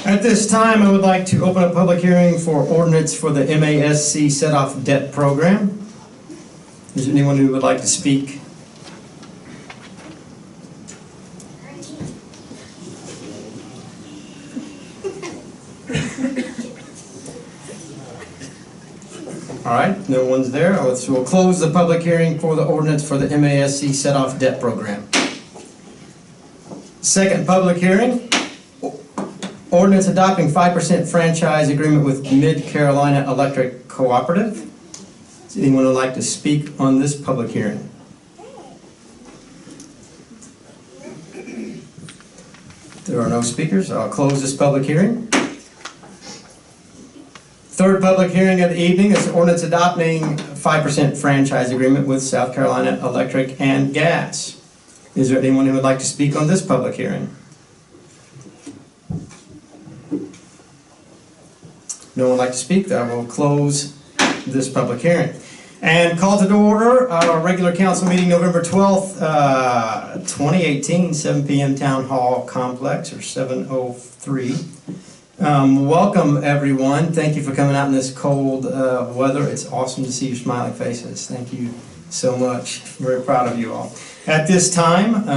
At this time, I would like to open a public hearing for ordinance for the MASC Setoff debt program. Is there anyone who would like to speak? All right, no one's there. So we'll close the public hearing for the ordinance for the MASC Setoff debt program. Second public hearing. Ordinance adopting 5% franchise agreement with Mid-Carolina Electric Cooperative. Does anyone would like to speak on this public hearing? There are no speakers. I'll close this public hearing. Third public hearing of the evening is ordinance adopting 5% franchise agreement with South Carolina Electric and Gas. Is there anyone who would like to speak on this public hearing? No one would like to speak? Then I will close this public hearing. And call to order our regular council meeting November 12th, 2018, 7 p.m. Town Hall Complex, or 703. Welcome, everyone. Thank you for coming out in this cold weather. It's awesome to see your smiling faces. Thank you so much. Very proud of you all. At this time,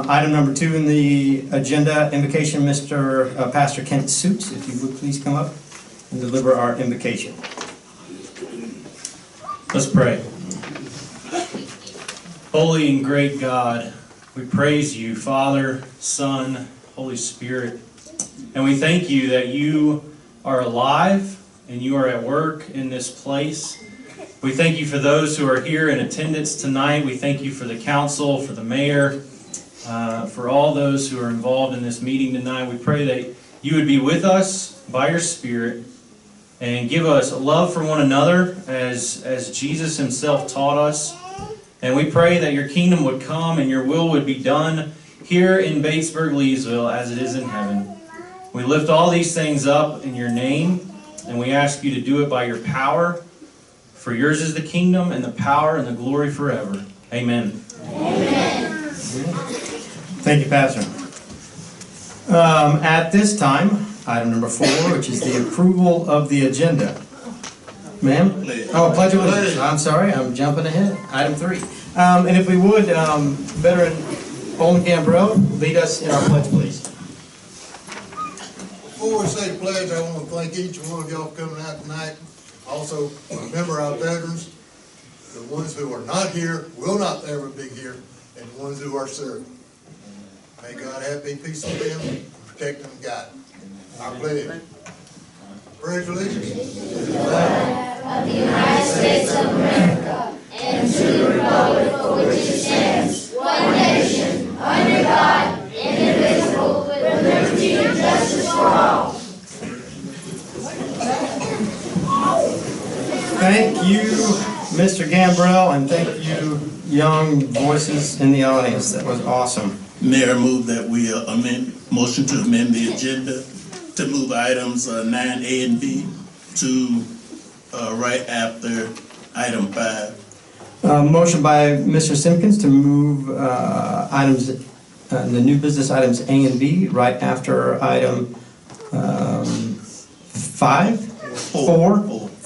item number 2 in the agenda, invocation, Mr. Pastor Kent Suits, if you would please come up and deliver our invocation. Let's pray. Holy and great God, we praise you, Father, Son, Holy Spirit, and we thank you that you are alive and you are at work in this place. We thank you for those who are here in attendance tonight. We thank you for the council, for the mayor, for all those who are involved in this meeting tonight. We pray that you would be with us by your Spirit and give us love for one another as Jesus himself taught us. And we pray that your kingdom would come and your will would be done here in Batesburg-Leesville as it is in heaven. We lift all these things up in your name, and we ask you to do it by your power. For yours is the kingdom and the power and the glory forever. Amen. Amen. Thank you, Pastor. At this time, item number 4, which is the approval of the agenda. Ma'am? Oh, pledge of allegiance. I'm sorry, I'm jumping ahead. Item 3. And if we would, Veteran Olin Gambrell, lead us in our pledge, please. Before we say the pledge, I want to thank each one of y'all for coming out tonight. Also, remember our veterans, the ones who are not here, will not ever be here, and the ones who are serving. May God have peace on them, protect them, and guide them. Our pledge. Pledge allegiance to the flag of the United States of America and to the republic for which it stands, one nation, under God, indivisible, with liberty and justice for all. Thank you, Mr. Gambrell, and thank you, young voices in the audience. That was awesome. Mayor, move that we motion to amend the agenda to move items 9A and B to right after item 5. Motion by Mr. Simpkins to move items, the new business items A and B right after item 5?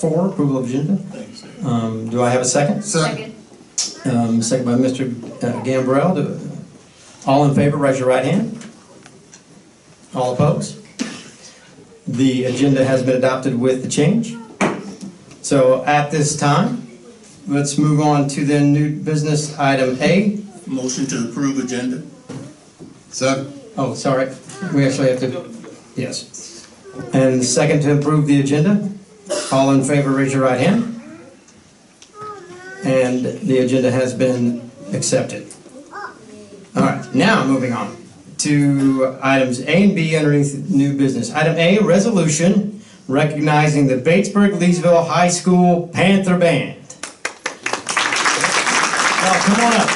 4, approval of agenda. Thanks, sir. Do I have a second? Second. Second by Mr. Gambrell. All in favor, raise your right hand. All opposed? The agenda has been adopted with the change. So at this time, let's move on to the new business item A. Motion to approve agenda. Second. Oh, sorry. We actually have to, yes. And second to approve the agenda. All in favor, raise your right hand. And the agenda has been accepted. All right, now moving on to items A and B underneath new business. Item A, resolution recognizing the Batesburg-Leesville High School Panther Band. Now, come on up.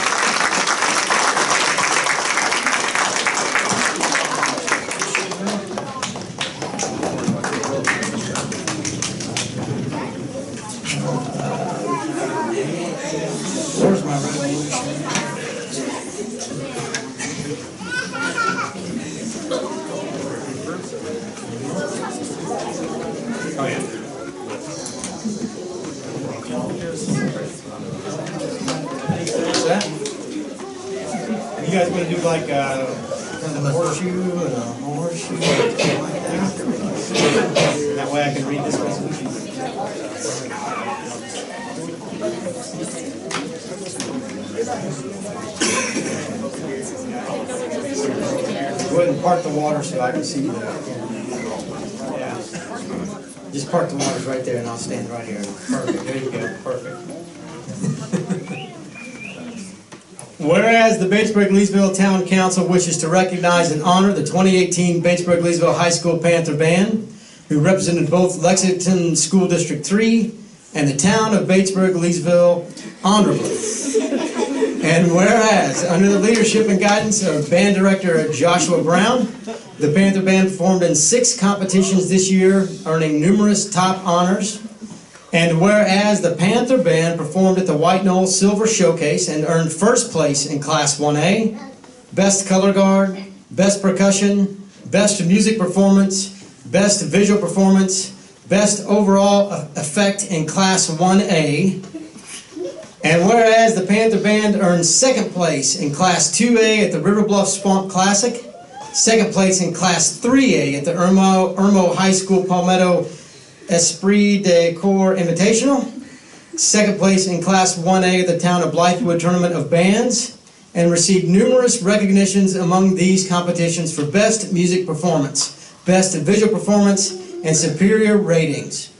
Where's my resolution? Oh, yeah. What's that? You guys want to do like kind of a horseshoe and a horseshoe? Like that? That way I can read this resolution. Go ahead and park the water so I can see the. Yeah. Just park the waters right there and I'll stand right here. Perfect. There you go. Perfect. Whereas the Batesburg-Leesville Town Council wishes to recognize and honor the 2018 Batesburg-Leesville High School Panther Band, who represented both Lexington School District 3 and the town of Batesburg-Leesville honorably. And whereas, under the leadership and guidance of band director Joshua Brown, the Panther Band performed in 6 competitions this year, earning numerous top honors. And whereas the Panther Band performed at the White Knoll Silver Showcase and earned first place in Class 1A, Best Color Guard, Best Percussion, Best Music Performance, Best Visual Performance, Best Overall Effect in Class 1A. And whereas the Panther Band earned second place in Class 2A at the River Bluff Swamp Classic, second place in Class 3A at the Irmo High School Palmetto Esprit de Corps Invitational, second place in Class 1A at the Town of Blythewood Tournament of Bands, and received numerous recognitions among these competitions for Best Music Performance, Best Visual Performance, and Superior Ratings.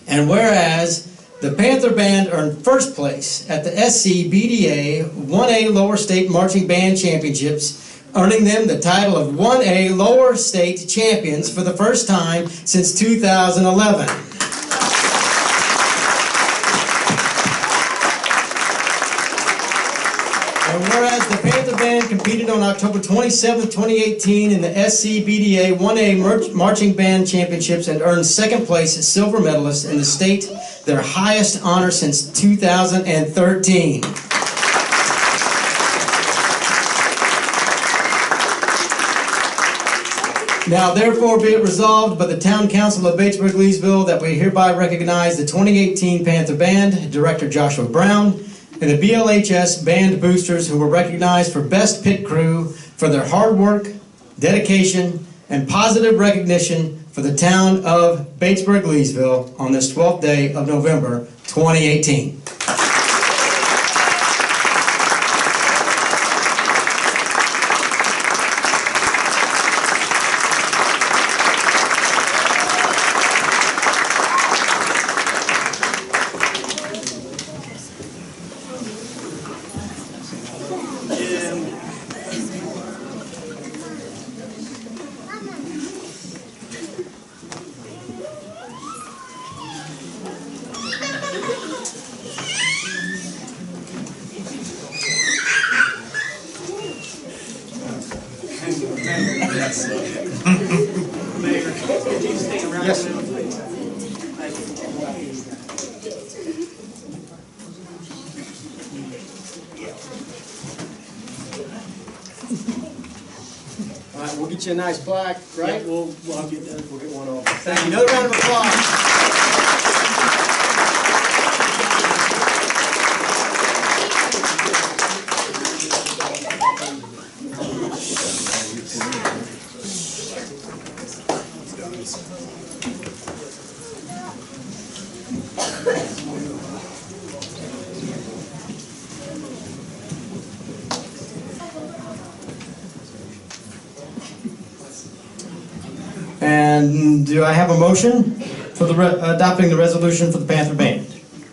And whereas the Panther Band earned first place at the SCBDA 1A Lower State Marching Band Championships, earning them the title of 1A Lower State Champions for the first time since 2011. And whereas the Panther Band competed on October 27, 2018 in the SCBDA 1A Marching Band Championships and earned second place as silver medalist in the state, their highest honor since 2013. Now, therefore, be it resolved by the Town Council of Batesburg-Leesville that we hereby recognize the 2018 Panther Band, Director Joshua Brown, and the BLHS Band Boosters who were recognized for Best Pit Crew for their hard work, dedication, and positive recognition for the town of Batesburg-Leesville on this 12th day of November 2018. Yes. All right, we'll get you a nice plaque, right? Yeah, I'll get that. We'll get one off. Thank you. Another round of applause. And do I have a motion for the adopting the resolution for the Panther Band?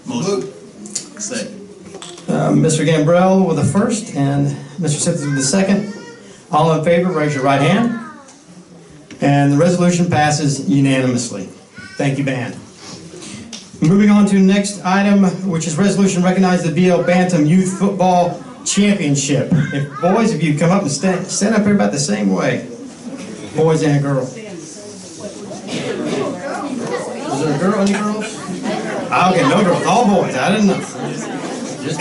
Motion. Second. Mr. Gambrell with the first and Mr. Simmons with the second. All in favor, raise your right hand. And the resolution passes unanimously. Thank you, band. Moving on to the next item, which is resolution recognize the BL Bantam Youth Football Championship. If boys, if you come up and stand up here about the same way. Boys and girls. Is there a girl? Any girls? Okay, no girls. All boys. I didn't know. Just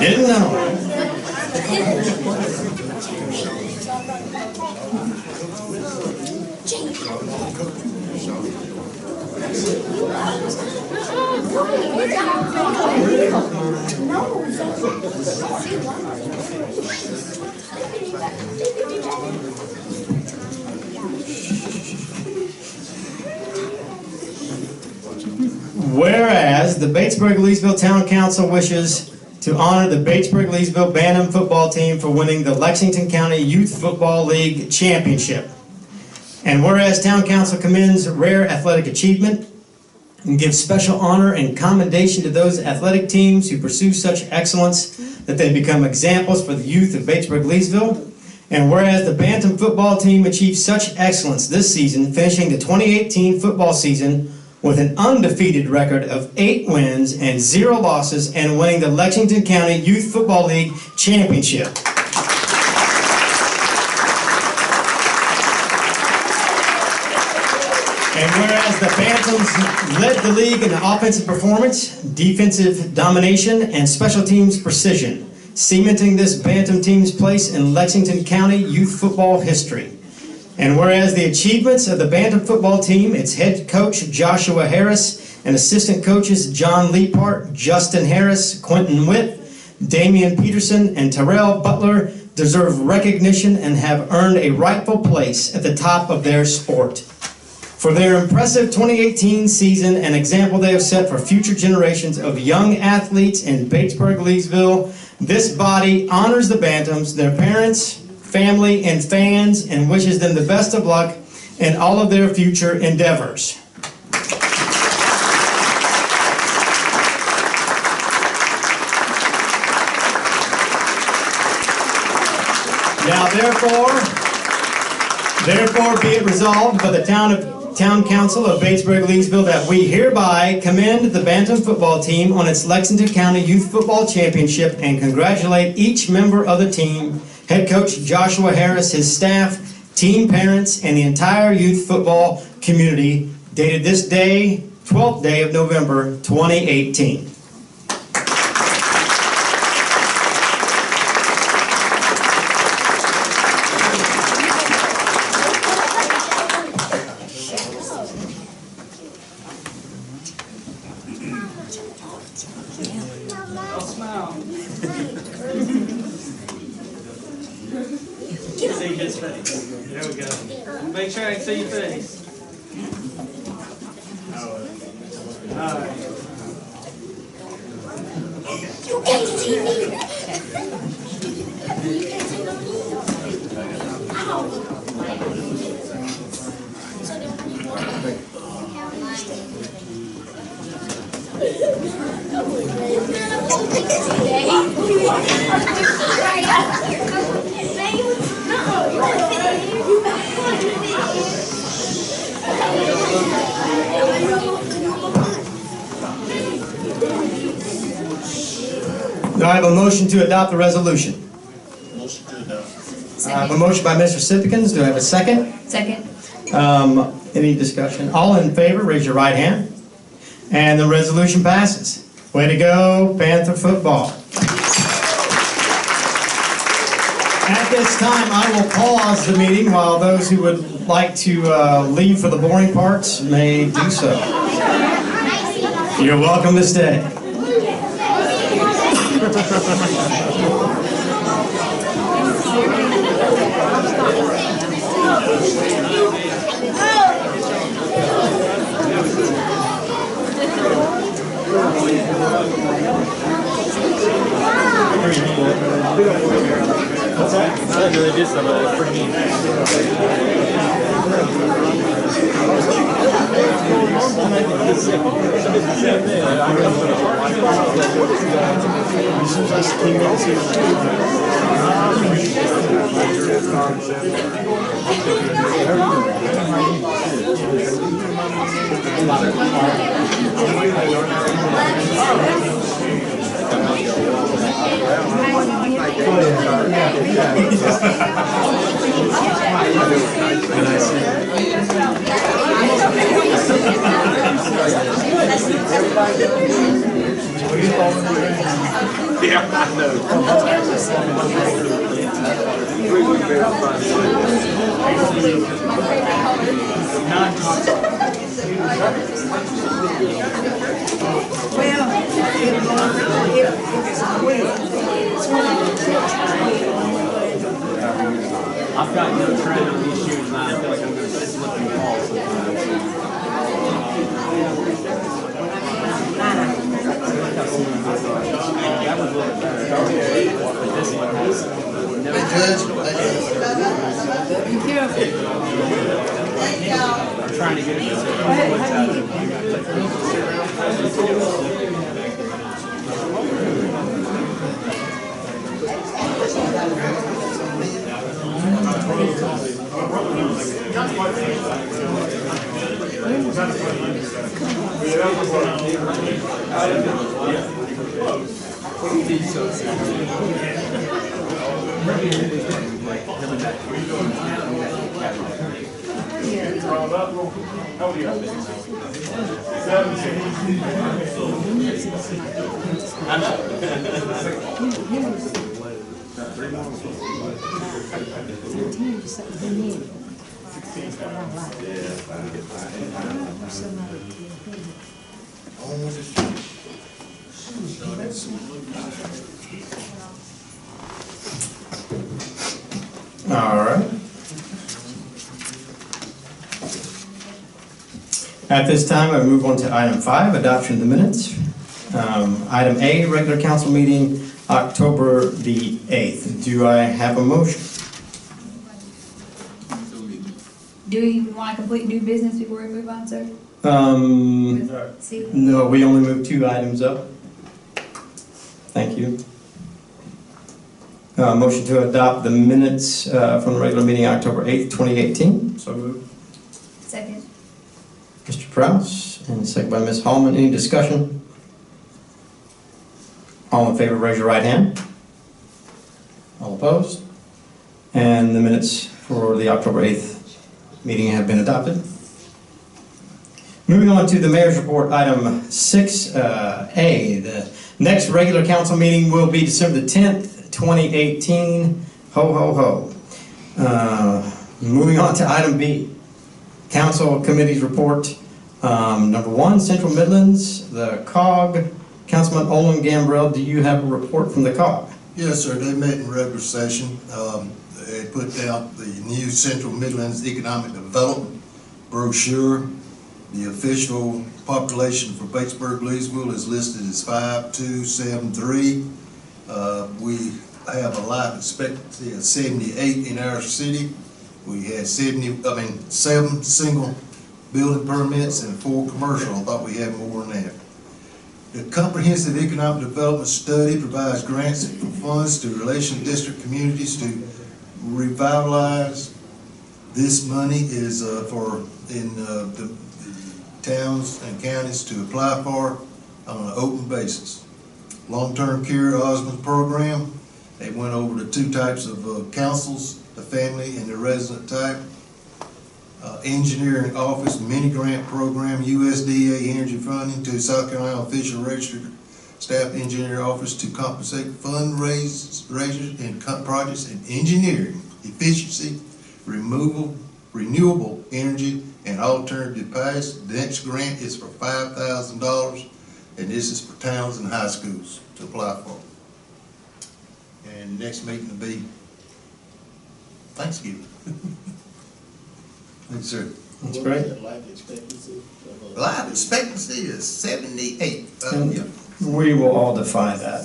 didn't know. Whereas the Batesburg-Leesville Town Council wishes to honor the Batesburg-Leesville Bantam football team for winning the Lexington County Youth Football League Championship. And whereas Town Council commends rare athletic achievement and gives special honor and commendation to those athletic teams who pursue such excellence that they become examples for the youth of Batesburg-Leesville. And whereas the Bantam football team achieved such excellence this season, finishing the 2018 football season with an undefeated record of 8 wins and 0 losses and winning the Lexington County Youth Football League Championship. And whereas the Bantams led the league in offensive performance, defensive domination, and special teams precision, cementing this Bantam team's place in Lexington County youth football history. And whereas the achievements of the Bantam football team, its head coach Joshua Harris, and assistant coaches John Leapart, Justin Harris, Quentin Witt, Damian Peterson, and Terrell Butler deserve recognition and have earned a rightful place at the top of their sport. For their impressive 2018 season, an example they have set for future generations of young athletes in Batesburg-Leesville, this body honors the Bantams, their parents, family, and fans, and wishes them the best of luck in all of their future endeavors. Now, therefore be it resolved by the Town Council of Batesburg-Leesville that we hereby commend the Bantam football team on its Lexington County Youth Football Championship and congratulate each member of the team, head coach Joshua Harris, his staff, team parents, and the entire youth football community, dated this day, 12th day of November, 2018. See his face. There we go. Make sure I can see your face. All right. You can't see me. Do I have a motion to adopt the resolution? Motion to adopt. I have a motion by Mr. Sipikins. Do I have a second? Second. Any discussion? All in favor, raise your right hand. And the resolution passes. Way to go, Panther football. At this time, I will pause the meeting while those who would like to leave for the boring parts may do so. You're welcome to stay. What's that? I didn't really do some of it. Pretty neat. Yeah, I know. Not trying on these shoes, and I feel like I'm going to slip and fall sometimes. That was a little bit better. But this one has no. Hey, Judge. I'm trying to get it to All right. At this time, I move on to item 5, adoption of the minutes. Item A, regular council meeting, October the 8th. Do I have a motion? Do you want to complete new business before we move on, sir? See? No, we only moved 2 items up. Thank you. Motion to adopt the minutes from the regular meeting, October 8th, 2018. So moved. Second. Mr. Prowse, and second by Ms. Hallman. Any discussion? All in favor, raise your right hand. All opposed? And the minutes for the October 8th meeting have been adopted. Moving on to the mayor's report, item 6A. The next regular council meeting will be December the 10th, 2018. Ho, ho, ho. Moving on to item B. Council committees report. Number 1, Central Midlands, the COG. Councilman Olin Gambrell, do you have a report from the COG? Yes, sir, they met in regular session. They put out the new Central Midlands Economic Development brochure. The official population for Batesburg-Leesville is listed as 5273. We have a life expectancy of 78 in our city. We had 7 single building permits and 4 commercial. I thought we had more than that. The Comprehensive Economic Development Study provides grants and funds to relation district communities to revitalize. This money is the towns and counties to apply for on an open basis. Long-term care Osmond program, they went over the 2 types of councils, the family and the resident type. Engineering office mini grant program, USDA energy funding to South Carolina official registered staff engineer office to compensate fundraisers and projects in engineering, efficiency, renewable energy, and alternative paths. The next grant is for $5,000, and this is for towns and high schools to apply for. And the next meeting will be Thanksgiving. Thanks, sir. That's great. Life expectancy is 78. And we will all defy that.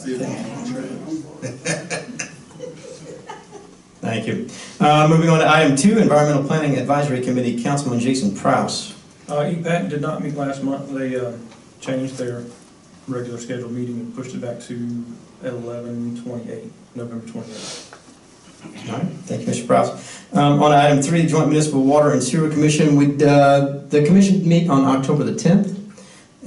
Thank you. Moving on to item 2, Environmental Planning Advisory Committee, Councilman Jason Prowse. EPAC did not meet last month. They changed their regular scheduled meeting and pushed it back to 11/28, November 28th. All right, thank you, Mr. Prowse. On item 3, the Joint Municipal Water and Sewer Commission, the commission meet on October the 10th,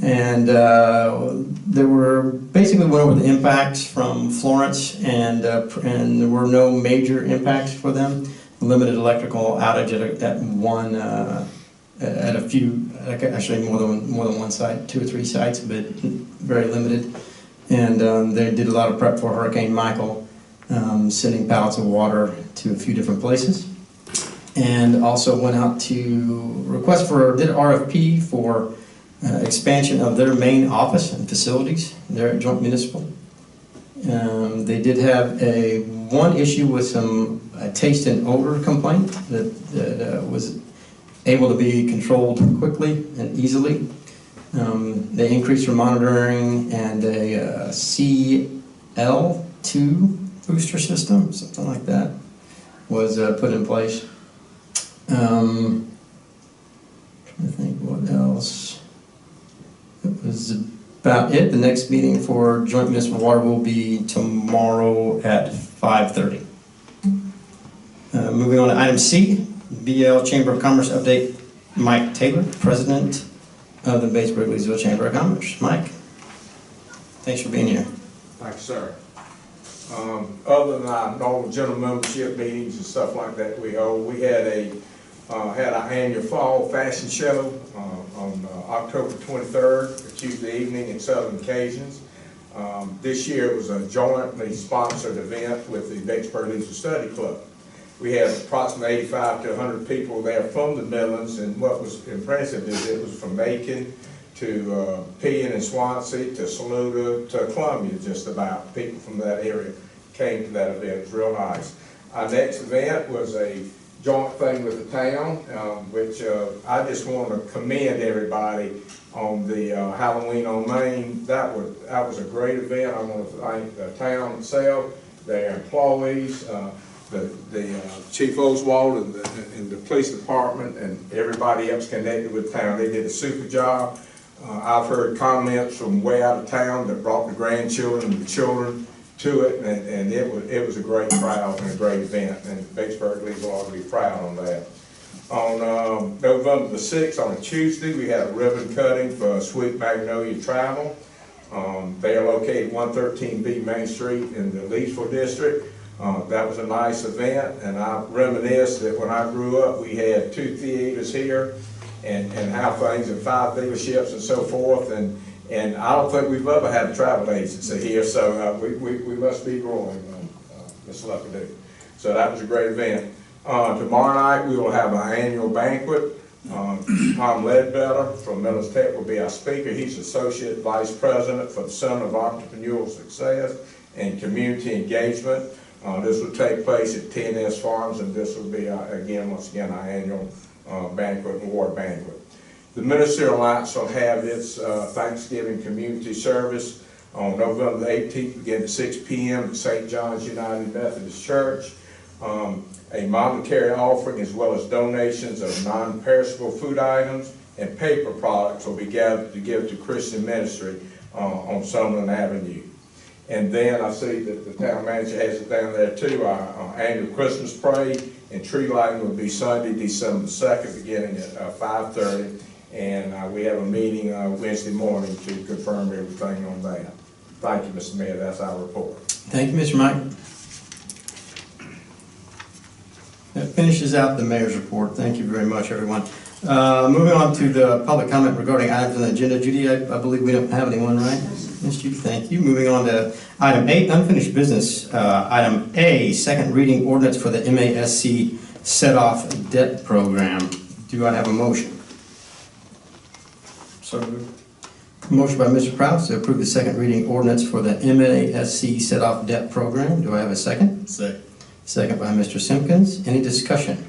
and there were basically went over the impacts from Florence, and there were no major impacts for them. Limited electrical outage at a few, actually more than one site, 2 or 3 sites, but very limited. And they did a lot of prep for Hurricane Michael. Sending pallets of water to a few different places, and also went out to did RFP for expansion of their main office and facilities there at Joint Municipal, They did have one issue with some taste and odor complaint that was able to be controlled quickly and easily. They increased their monitoring, and a CL2 booster system, something like that, was put in place. Trying to think what else. It was about it. The next meeting for joint municipal water will be tomorrow at 5:30. Moving on to item C, BL Chamber of Commerce update. Mike Taylor, President of the Batesburg-Leesville Chamber of Commerce. Mike, thanks for being here. Thank you, sir. Other than our normal general membership meetings and stuff like that we hold, we had our annual fall fashion show on October 23rd, Tuesday evening at Southern Occasions. This year it was a jointly sponsored event with the Batesburg-Leesville Study Club. We had approximately 85 to 100 people there from the Midlands, and what was impressive is it was from Macon to Pekin and Swansea to Saluda to Columbia, just about. People from that area came to that event. It was real nice. Our next event was a joint thing with the town, which I just want to commend everybody on the Halloween on Main. That was a great event. I want to thank the town itself, their employees, the Chief Oswald and the police department, and everybody else connected with town. They did a super job. I've heard comments from way out of town that brought the grandchildren and the children to it, and it was a great crowd and a great event, and Batesburg-Leesville ought to be proud on that. On November the 6th, on a Tuesday, we had a ribbon cutting for Sweet Magnolia Travel. They are located 113B Main Street in the Leesville district. That was a nice event, and I reminisce that when I grew up, we had 2 theaters here, and how things in 5 dealerships and so forth, and I don't think we've ever had a travel agency here, so we must be growing, Ms. Luckadoo. So that was a great event. Tomorrow night we will have our annual banquet. Tom Ledbetter from Midlands Tech will be our speaker. He's Associate Vice President for the Center of Entrepreneurial Success and Community Engagement. This will take place at 10S Farms, and this will be, once again, our annual banquet and award banquet. The Ministerial Alliance will have its Thanksgiving community service on November the 18th, beginning at 6 p.m. at St. John's United Methodist Church. A monetary offering as well as donations of non-perishable food items and paper products will be gathered to give to Christian ministry on Summerlin Avenue. And then I see that the town manager has it down there too. Our annual Christmas parade and tree lighting will be Sunday, December 2nd, beginning at 5:30. And we have a meeting Wednesday morning to confirm everything on that. Thank you, Mr. Mayor. That's our report. Thank you, Mr. Mike. That finishes out the mayor's report. Thank you very much, everyone. Moving on to the public comment regarding items on the agenda. Judy, I believe we don't have anyone, right? Yes, Judy, thank you. Moving on to item 8, unfinished business. Item A, second reading ordinance for the MASC Setoff debt program. Do I have a motion? So moved. Motion by Mr. Prowse to approve the second reading ordinance for the MASC Setoff debt program. Do I have a second? Second. Second by Mr. Simpkins. Any discussion?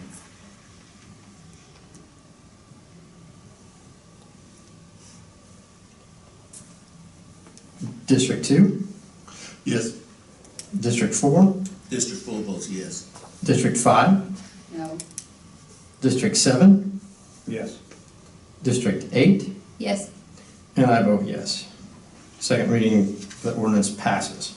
District 2? Yes. District 4? District 4 votes yes. District 5? No. District 7? Yes. District 8? Yes. And I vote yes. Second reading, the ordinance passes.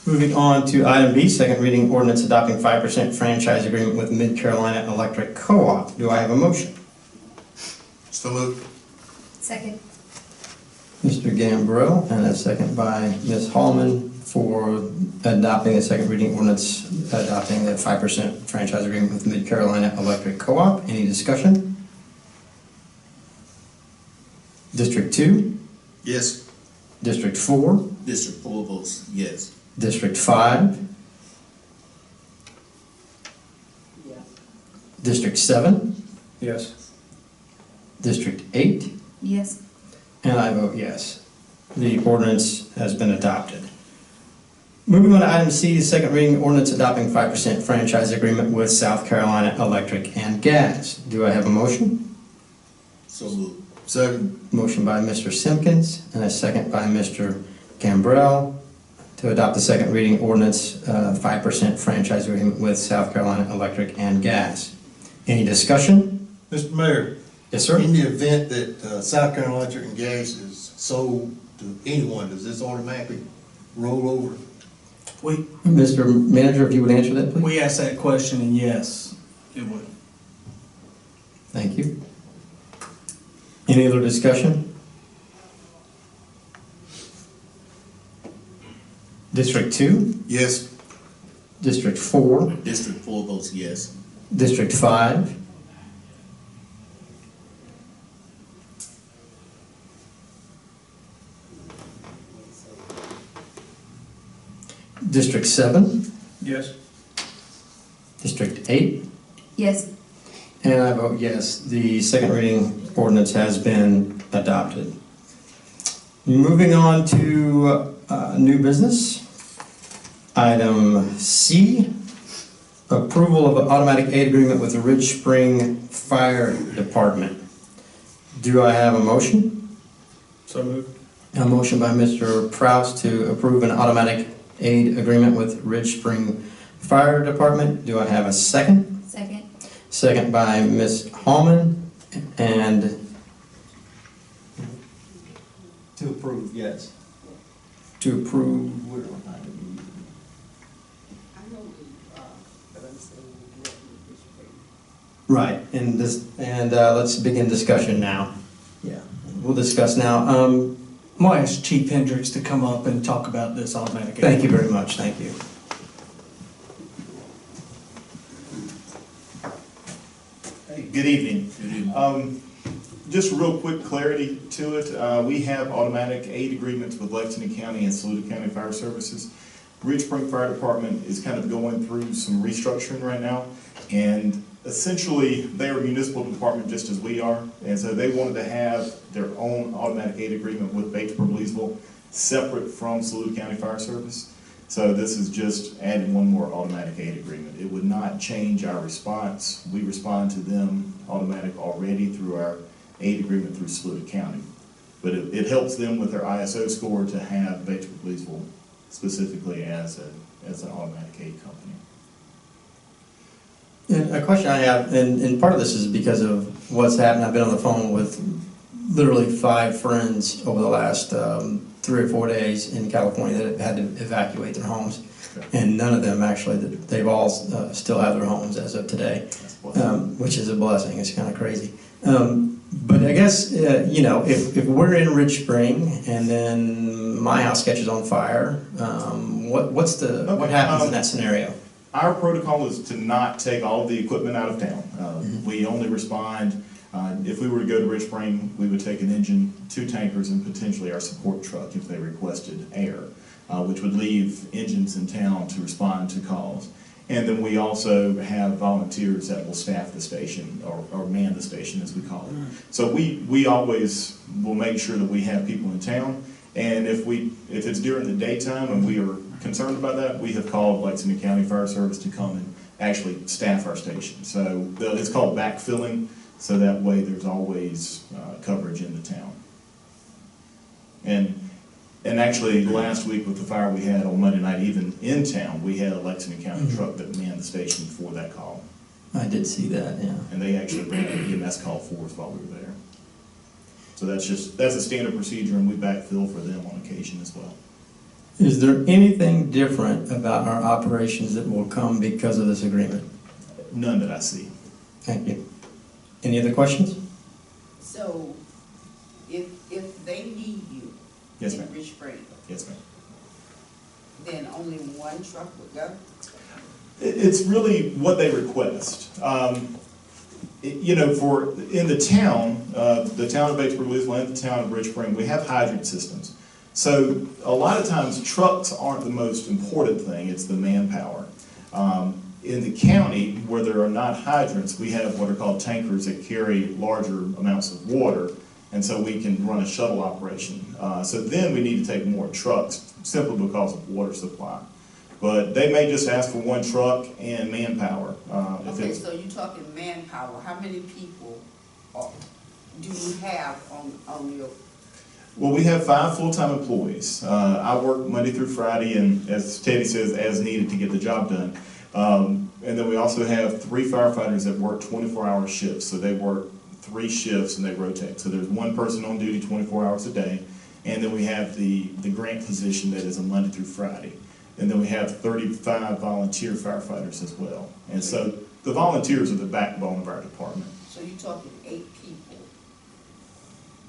Moving on to item B, second reading ordinance adopting 5% franchise agreement with Mid-Carolina Electric Co-op. Do I have a motion? So moved. Second. Mr. Gambrell, and a second by Ms. Hallman for adopting the second reading ordinance adopting the 5% franchise agreement with Mid-Carolina Electric Co-op. Any discussion? District 2? Yes. District 4? District 4 votes yes. District 5? Yes. District 7? Yes. District 8? Yes. And I vote yes. The ordinance has been adopted. Moving on to item C, the second reading ordinance adopting 5% franchise agreement with South Carolina Electric and Gas. Do I have a motion? So moved. Second. Motion by Mr. Simpkins and a second by Mr. Gambrell to adopt the second reading ordinance 5% franchise agreement with South Carolina Electric and Gas. Any discussion? Mr. Mayor, Yes, sir. in the event that South Carolina Electric and Gas is sold to anyone, does this automatically roll over? Mr. Manager, if you would answer that, please. We asked that question, and yes, it would. Thank you. Any other discussion? District 2, Yes. District 4, District 4 votes yes. District 5, District 7, Yes. District 8, Yes. and I vote yes. The second reading ordinance has been adopted. Moving on to new business. Item C, approval of an automatic aid agreement with the Ridge Spring Fire Department. Do I have a motion? So moved. A motion by Mr. Proust to approve an automatic aid agreement with Ridge Spring Fire Department. Do I have a second? Second. Second by Ms. Hallman, and to approve, yes. To approve, where am I? Right, and this, and let's begin discussion now. Yeah, we'll discuss now. I'm gonna ask Chief Hendricks to come up and talk about this automatic. Thank you very much, thank you. Hey, good evening. Good evening. Just real quick clarity to it. We have automatic aid agreements with Lexington County and Saluda County Fire Services. Ridge Spring Fire Department is kind of going through some restructuring right now, and essentially they're a municipal department just as we are, and so they wanted to have their own automatic aid agreement with Batesburg-Leesville, separate from Saluda County Fire Service. So this is just adding one more automatic aid agreement. It would not change our response. We respond to them automatic already through our aid agreement through Saluda County. But it helps them with their ISO score to have Batesburg-Leesville specifically as an automatic aid company. And a question I have, and part of this is because of what's happened. I've been on the phone with literally 5 friends over the last 3 or 4 days in California that have had to evacuate their homes. And none of them actually, they've all still have their homes as of today, which is a blessing. It's kind of crazy. But I guess, you know, if we're in Ridge Spring and then my house catches on fire, what happens in that scenario? Our protocol is to not take all of the equipment out of town. We only respond, if we were to go to Ridge Spring, we would take an engine, 2 tankers, and potentially our support truck if they requested air, which would leave engines in town to respond to calls. And then we also have volunteers that will staff the station, or man the station as we call it. So we always will make sure that we have people in town, and if it's during the daytime and we are concerned about that, we have called Lexington County Fire Service to come and actually staff our station. So it's called backfilling, so that way there's always coverage in the town. And actually, last week with the fire we had on Monday night, even in town, we had a Lexington County truck that manned the station for that call. I did see that, yeah. And they actually ran an EMS call for us while we were there. So that's a standard procedure, and we backfill for them on occasion as well. Is there anything different about our operations that will come because of this agreement? None that I see. Thank you. Any other questions? So, if they need you Yes, in ma'am. Ridge Spring, Yes, ma'am. then only one truck would go? It's really what they request. You know, in the town of Batesburg-Leesville and the town of Ridge Spring, we have hydrant systems. So a lot of times trucks aren't the most important thing, it's the manpower. In the county, where there are not hydrants, we have what are called tankers that carry larger amounts of water, And so we can run a shuttle operation. So then we need to take more trucks, simply because of water supply. But they may just ask for one truck and manpower. Okay, so you're talking manpower, how many people do you have on your? Well, we have 5 full-time employees. I work Monday through Friday, and as Teddy says, as needed to get the job done. And then we also have 3 firefighters that work 24-hour shifts. So they work 3 shifts and they rotate. So there's 1 person on duty 24 hours a day. And then we have the grant position that is a Monday through Friday. And then we have 35 volunteer firefighters as well. And so the volunteers are the backbone of our department. So you're talking 8 people.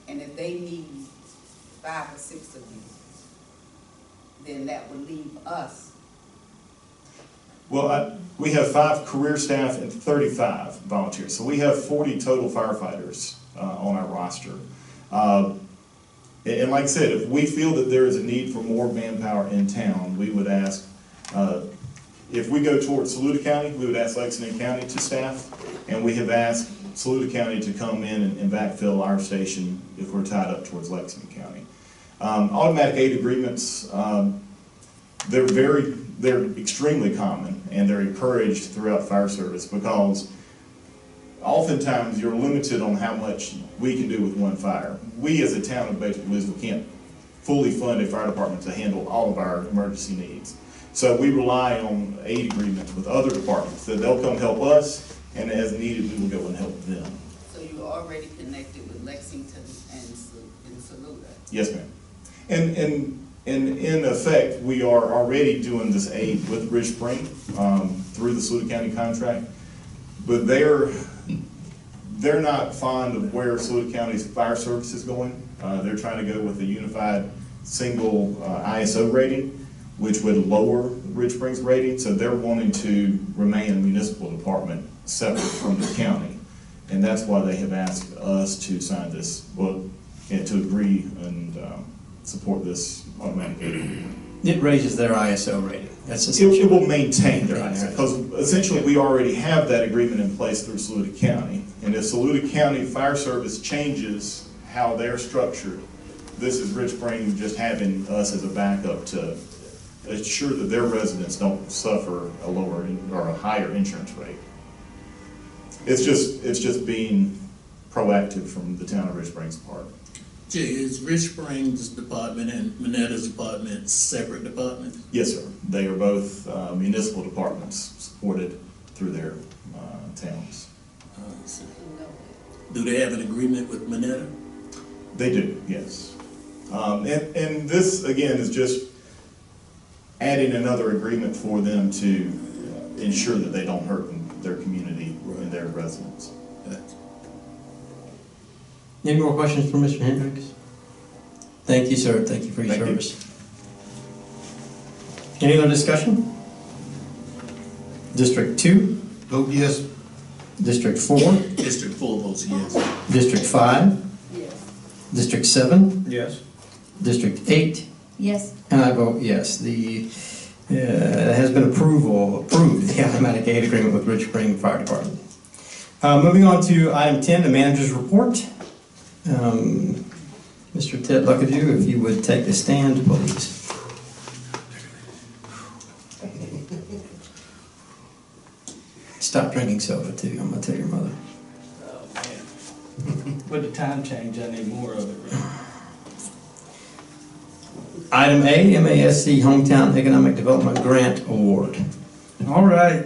And if they need 5 or 6 of you, then that would leave us. Well, we have 5 career staff and 35 volunteers. So we have 40 total firefighters on our roster. And like I said, if we feel that there is a need for more manpower in town, we would ask, if we go towards Saluda County, we would ask Lexington County to staff, and we have asked Saluda County to come in and backfill our station if we're tied up towards Lexington County. Automatic aid agreements, they're extremely common, and they're encouraged throughout fire service because oftentimes you're limited on how much we can do with one fire. We as a town of Batesburg-Leesville can't fully fund a fire department to handle all of our emergency needs. So we rely on aid agreements with other departments that they'll come help us, and as needed we will go and help them. So you're already connected with Lexington and Saluda? Yes, ma'am. And in effect, we are already doing this aid with Ridge Spring through the Saluda County contract, but they're not fond of where Saluda County's fire service is going. They're trying to go with a unified single ISO rating, which would lower Ridge Spring's rating, so they're wanting to remain a municipal department separate from the county. And that's why they have asked us to sign this, well, and to agree and support this automatic aid agreement. It raises their ISO rating. That's It will maintain their ISO, because essentially we already have that agreement in place through Saluda County. And if Saluda County Fire Service changes how they're structured, this is Ridge Spring just having us as a backup to ensure that their residents don't suffer a lower or a higher insurance rate. It's just being proactive from the town of Ridge Spring's part. Jay, is Ridge Springs Department and Monetta's department separate departments? Yes, sir. They are both municipal departments supported through their towns. Do they have an agreement with Monetta? They do, yes. And this, again, is just adding another agreement for them to ensure that they don't hurt their community and their residents. Any more questions for Mr. Hendricks? Thank you, sir. Thank you for your service. Any other discussion? District 2? Vote yes. District 4? District 4 votes yes. District 5? Yes. District 7? Yes. District 8? Yes. And I vote yes. The has been approved, the automatic aid agreement with Ridge Spring Fire Department. Moving on to item 10, the manager's report. Mr. Ted Luckadoo, if you would take a stand, please. Stop drinking soda, too. I'm going to tell your mother. Oh, man. With the time change, I need more of it, really. Item A, MASC Hometown Economic Development Grant Award. All right.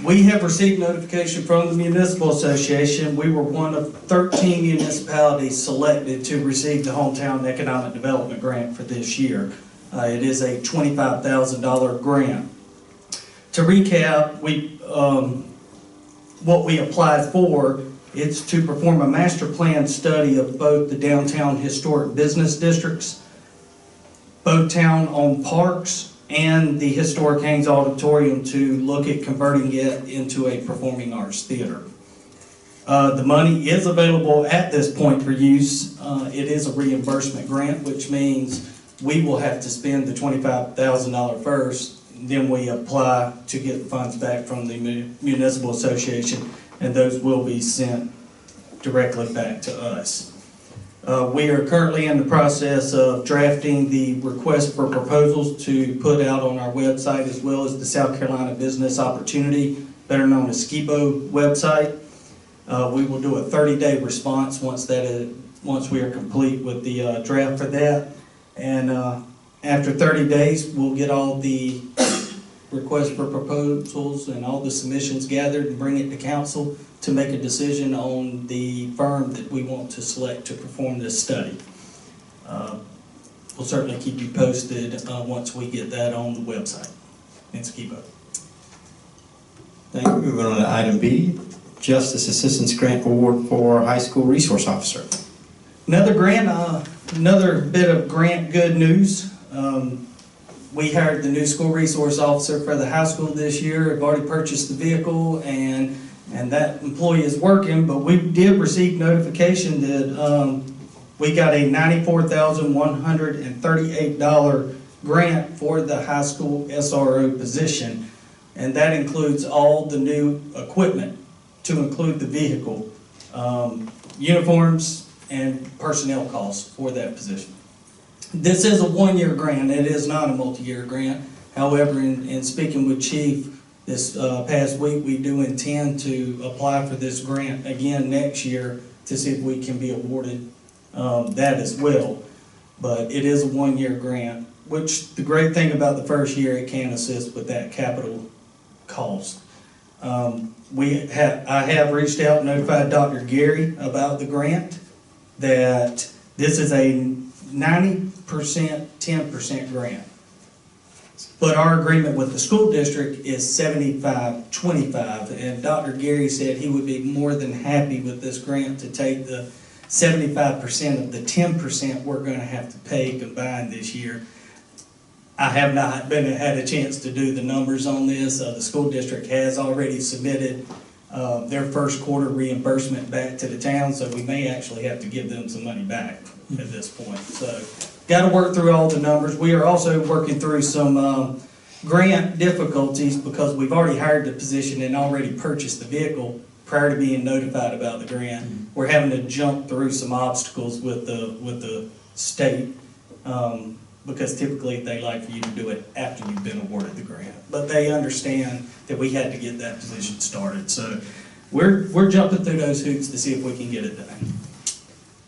We have received notification from the Municipal Association. We were one of 13 municipalities selected to receive the Hometown Economic Development Grant for this year. It is a $25,000 grant. To recap, what we applied for, it's to perform a master plan study of both the downtown historic business districts, both town-owned parks, and the historic Haynes Auditorium to look at converting it into a performing arts theater. The money is available at this point for use. It is a reimbursement grant, which means we will have to spend the $25,000 first, then we apply to get the funds back from the Municipal Association, and those will be sent directly back to us. We are currently in the process of drafting the request for proposals to put out on our website, as well as the South Carolina Business Opportunity, better known as SCIBO website. We will do a 30-day response once we are complete with the draft for that. And after 30 days, we'll get all the requests for proposals and all the submissions gathered and bring it to council to make a decision on the firm that we want to select to perform this study. We'll certainly keep you posted once we get that on the website in SCIBO. Thank you. Moving on to item B, Justice Assistance Grant Award for High School Resource Officer. Another grant, another bit of grant good news. We hired the new school resource officer for the high school this year. I've already purchased the vehicle and that employee is working, but we did receive notification that we got a $94,138 grant for the high school SRO position. And that includes all the new equipment, to include the vehicle, uniforms, and personnel costs for that position. This is a one-year grant. It is not a multi-year grant. However, in speaking with Chief this past week, we do intend to apply for this grant again next year to see if we can be awarded that as well. But it is a one-year grant, which the great thing about the first year, it can assist with that capital cost. I have reached out and notified Dr. Gary about the grant, that this is a 90%, 10% grant. But our agreement with the school district is 75-25, and Dr. Gary said he would be more than happy with this grant to take the 75% of the 10% we're going to have to pay combined this year. I have not had a chance to do the numbers on this. The school district has already submitted their first quarter reimbursement back to the town, so we may actually have to give them some money back at this point. So, got to work through all the numbers. We are also working through some grant difficulties because we've already hired the position and already purchased the vehicle prior to being notified about the grant. We're having to jump through some obstacles with the state. Because typically they like for you to do it after you've been awarded the grant. But they understand that we had to get that position started. So we're jumping through those hoops to see if we can get it done.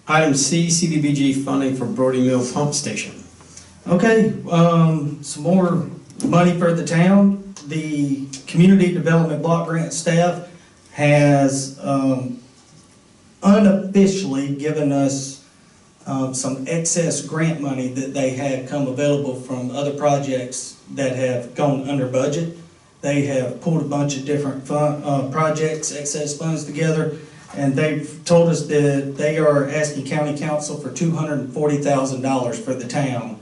Item C, CDBG funding for Brody Mill Pump Station. Okay, some more money for the town. The Community Development Block Grant staff has unofficially given us some excess grant money that they had come available from other projects that have gone under budget. They have pulled a bunch of different projects, excess funds together, and they've told us that they are asking County Council for $240,000 for the town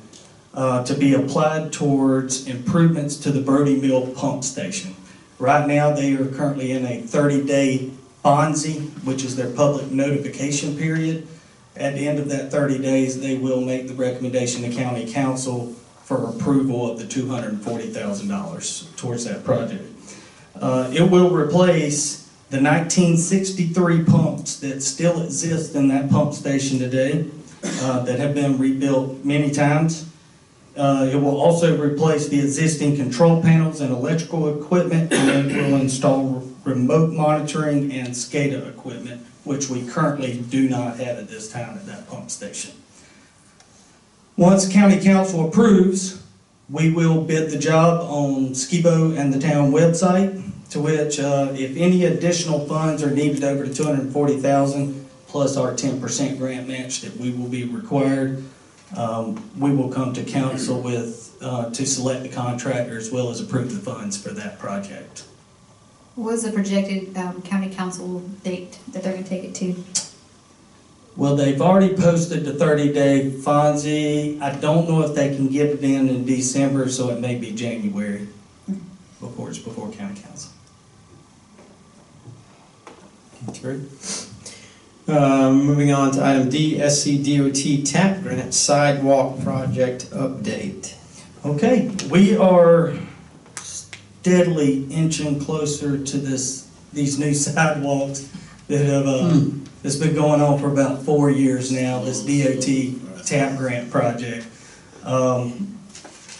to be applied towards improvements to the Brody Mill Pump Station. Right now, they are currently in a 30-day FONSI, which is their public notification period. At the end of that 30 days, they will make the recommendation to County Council for approval of the $240,000 towards that project. It will replace the 1963 pumps that still exist in that pump station today that have been rebuilt many times. It will also replace the existing control panels and electrical equipment, and it will install remote monitoring and SCADA equipment, which we currently do not have at this time at that pump station. Once County Council approves, we will bid the job on SCIBO and the town website, to which if any additional funds are needed over the $240,000 plus our 10% grant match that we will be required, we will come to council with to select the contractor as well as approve the funds for that project. What is the projected county council date that they're going to take it to? Well, they've already posted the 30-day FONSI. I don't know if they can get it in December, so it may be January before it's before county council. That's great. Moving on to item D, SCDOT TAP Grant Sidewalk Project Update. Okay, we are steadily inching closer to these new sidewalks that have, it's been going on for about 4 years now, this DOT TAP grant project.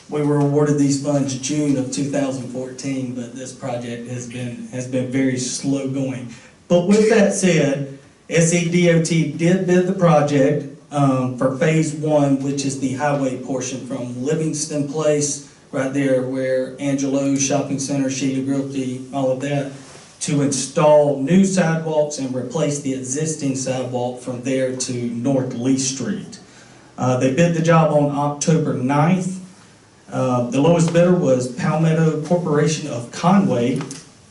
We were awarded these funds June of 2014, but this project has been very slow going. But with that said, SCDOT did bid the project for phase 1, which is the highway portion from Livingston Place, right there where Angelo's Shopping Center, Sheila Realty, all of that, to install new sidewalks and replace the existing sidewalk from there to North Lee Street. They bid the job on October 9th. The lowest bidder was Palmetto Corporation of Conway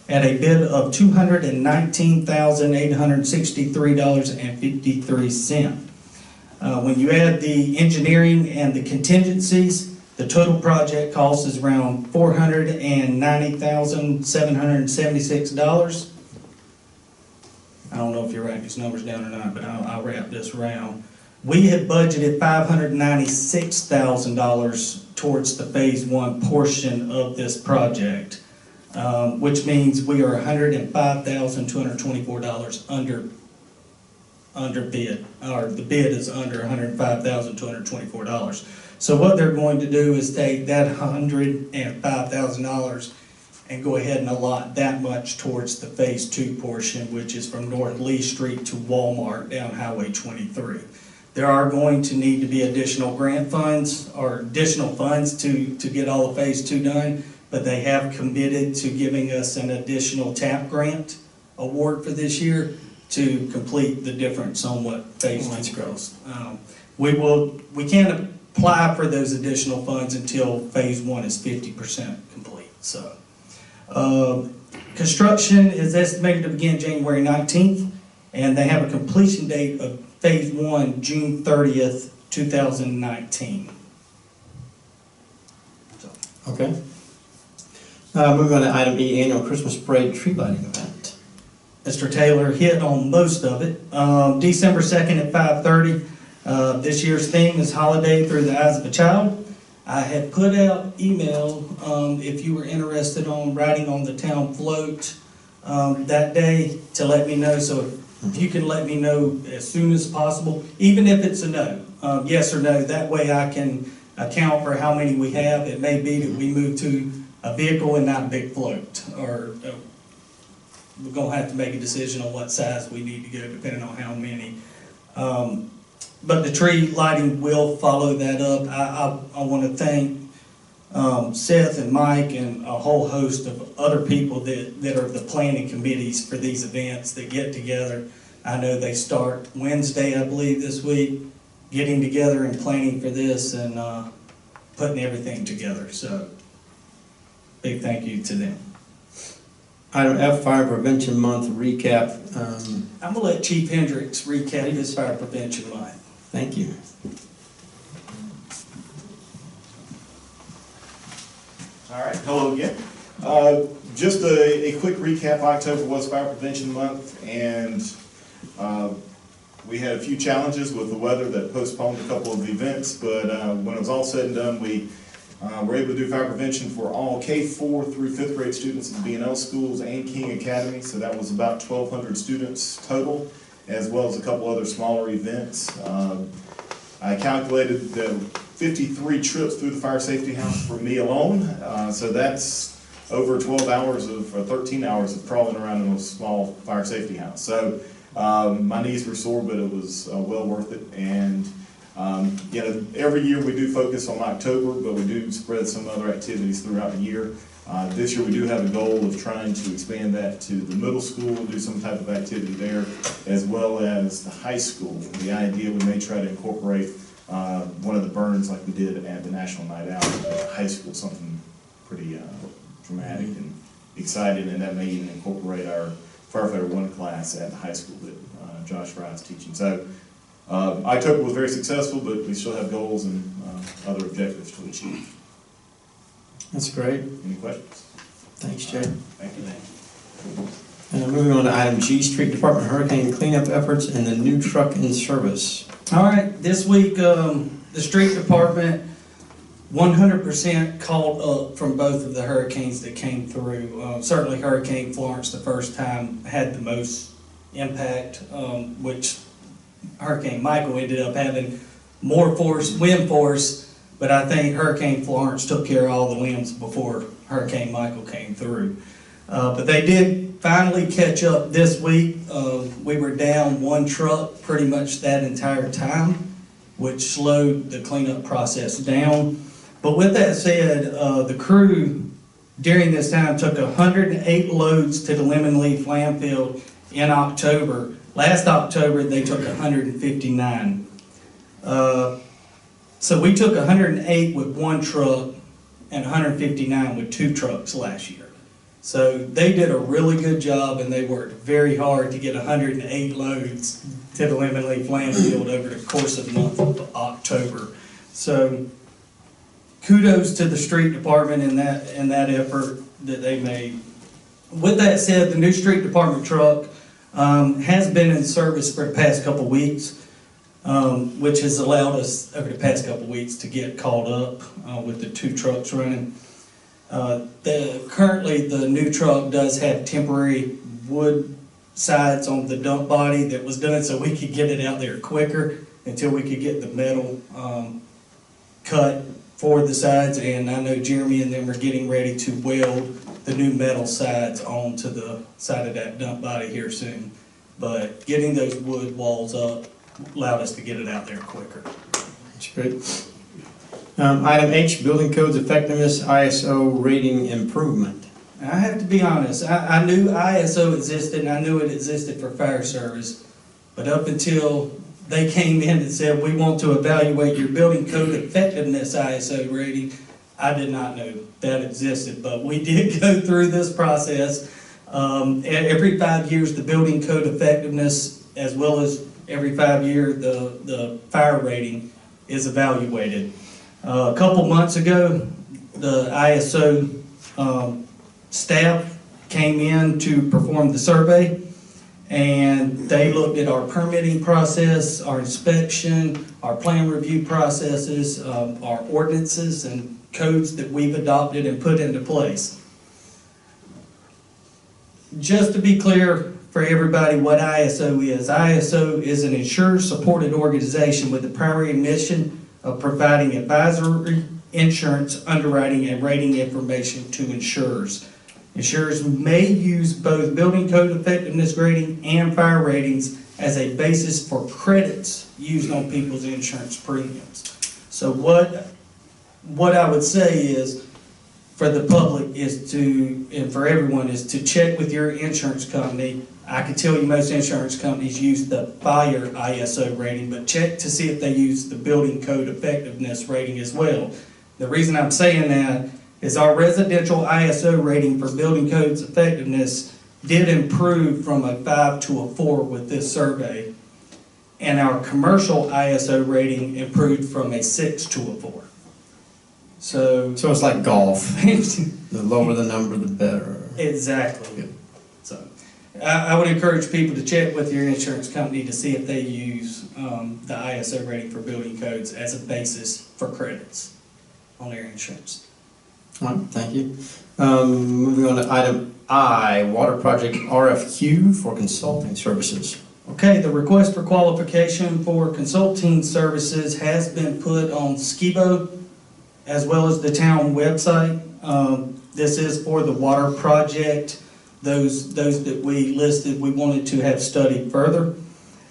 at a bid of $219,863.53. When you add the engineering and the contingencies, the total project cost is around $490,776. I don't know if you're writing these numbers down or not, but I'll wrap this around. We had budgeted $596,000 towards the phase 1 portion of this project, which means we are $105,224 under bid, or the bid is under $105,224. So what they're going to do is take that $105,000 and go ahead and allot that much towards the phase 2 portion, which is from North Lee Street to Walmart down Highway 23. There are going to need to be additional grant funds or additional funds to get all of phase 2 done, but they have committed to giving us an additional TAP grant award for this year to complete the difference on what phase 2 costs. We can't apply for those additional funds until phase 1 is 50% complete. So, construction is estimated to begin January 19th, and they have a completion date of phase 1, June 30th, 2019. Okay. Moving on to item E, annual Christmas parade tree lighting event. Mr. Taylor hit on most of it. December 2nd at 5:30. This year's theme is Holiday Through the Eyes of a Child. I had put out email if you were interested on riding on the town float that day to let me know. So if you can let me know as soon as possible, even if it's a no, yes or no, that way I can account for how many we have. It may be that we move to a vehicle and not a big float, or we're going to have to make a decision on what size we need to go depending on how many. But the tree lighting will follow that up. I want to thank Seth and Mike and a whole host of other people that are the planning committees for these events that get together. I know they start Wednesday, I believe, this week, getting together and planning for this and putting everything together. So, big thank you to them. Item F, Fire Prevention Month recap. I'm going to let Chief Hendricks recap his Fire Prevention Month. Thank you. All right, hello again. Just a quick recap. October was Fire Prevention Month, and we had a few challenges with the weather that postponed a couple of events, but when it was all said and done, we were able to do fire prevention for all K-4 through 5th grade students at the B&L schools and King Academy, so that was about 1,200 students total, as well as a couple other smaller events. I calculated 53 trips through the fire safety house for me alone, so that's over 12 hours or 13 hours of crawling around in a small fire safety house. So my knees were sore, but it was well worth it. And you know, every year we do focus on October, but we do spread some other activities throughout the year. This year we do have a goal of trying to expand that to the middle school, do some type of activity there, as well as the high school. The idea, we may try to incorporate one of the burns like we did at the National Night Out at the high school, something pretty dramatic and exciting, and that may even incorporate our Firefighter 1 class at the high school that Josh Fry is teaching. So October was very successful, but we still have goals and other objectives to achieve. That's great. Any questions? Thanks, Jay. Thank you. Moving on to item G, Street Department Hurricane Cleanup Efforts and the new truck in service. All right, this week the Street Department 100% called up from both of the hurricanes that came through. Certainly Hurricane Florence the first time had the most impact, which Hurricane Michael ended up having more force, wind force, but I think Hurricane Florence took care of all the winds before Hurricane Michael came through. But they did finally catch up this week. We were down one truck pretty much that entire time, which slowed the cleanup process down. But with that said, the crew during this time took 108 loads to the Lemon Leaf landfill in October. Last October, they took 159. So we took 108 with one truck and 159 with two trucks last year. So they did a really good job, and they worked very hard to get 108 loads to the Lemon Leaf landfill over the course of the month of October. So kudos to the street department in that effort that they made. With that said, the new street department truck has been in service for the past couple weeks, which has allowed us over the past couple weeks to get caught up with the two trucks running. Currently, the new truck does have temporary wood sides on the dump body that was done so we could get it out there quicker until we could get the metal cut for the sides, and I know Jeremy and them are getting ready to weld the new metal sides onto the side of that dump body here soon. But getting those wood walls up allowed us to get it out there quicker. That's great. Item H, building codes effectiveness, ISO rating improvement. I have to be honest, I knew ISO existed, and I knew it existed for fire service, but up until they came in and said, we want to evaluate your building code effectiveness ISO rating, I did not know that existed, but we did go through this process. Every 5 years, the building code effectiveness, as well as every 5 year, the fire rating is evaluated. A couple months ago, the ISO staff came in to perform the survey, and they looked at our permitting process, our inspection, our plan review processes, our ordinances and codes that we've adopted and put into place. Just to be clear for everybody what ISO is an insurer-supported organization with the primary mission of providing advisory, insurance, underwriting, and rating information to insurers. Insurers may use both building code effectiveness rating and fire ratings as a basis for credits used on people's insurance premiums. So what I would say is, for the public is to, and for everyone, is to check with your insurance company. I can tell you most insurance companies use the fire ISO rating, but check to see if they use the building code effectiveness rating as well. The reason I'm saying that is our residential ISO rating for building codes effectiveness did improve from a 5 to a 4 with this survey, and our commercial ISO rating improved from a 6 to a 4. So it's like golf. The lower the number, the better. Exactly. So I would encourage people to check with your insurance company to see if they use the ISO rating for building codes as a basis for credits on their insurance. All right, thank you. Moving on to item I, water project RFQ for consulting services. Okay, the request for qualification for consulting services has been put on Skibo as well as the town website. This is for the water project. Those that we listed, we wanted to have studied further.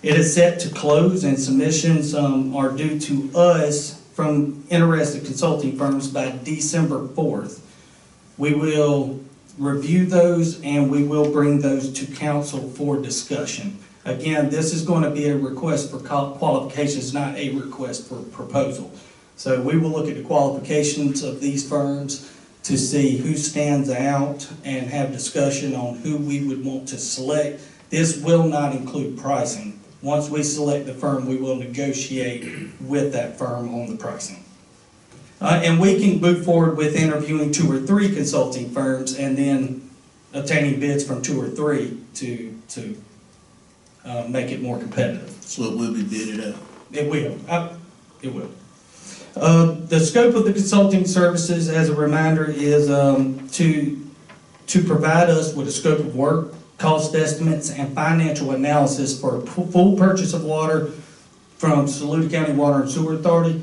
It is set to close, and submissions are due to us from interested consulting firms by December 4th. We will review those, and we will bring those to council for discussion. Again, this is going to be a request for qualifications, not a request for proposal. So we will look at the qualifications of these firms to see who stands out and have discussion on who we would want to select. This will not include pricing. Once we select the firm, we will negotiate with that firm on the pricing. And we can move forward with interviewing 2 or 3 consulting firms and then obtaining bids from 2 or 3 to make it more competitive. So it will be bidded out? It will. It will. The scope of the consulting services, as a reminder, is to provide us with a scope of work, cost estimates, and financial analysis for a full purchase of water from Saluda County Water and Sewer Authority,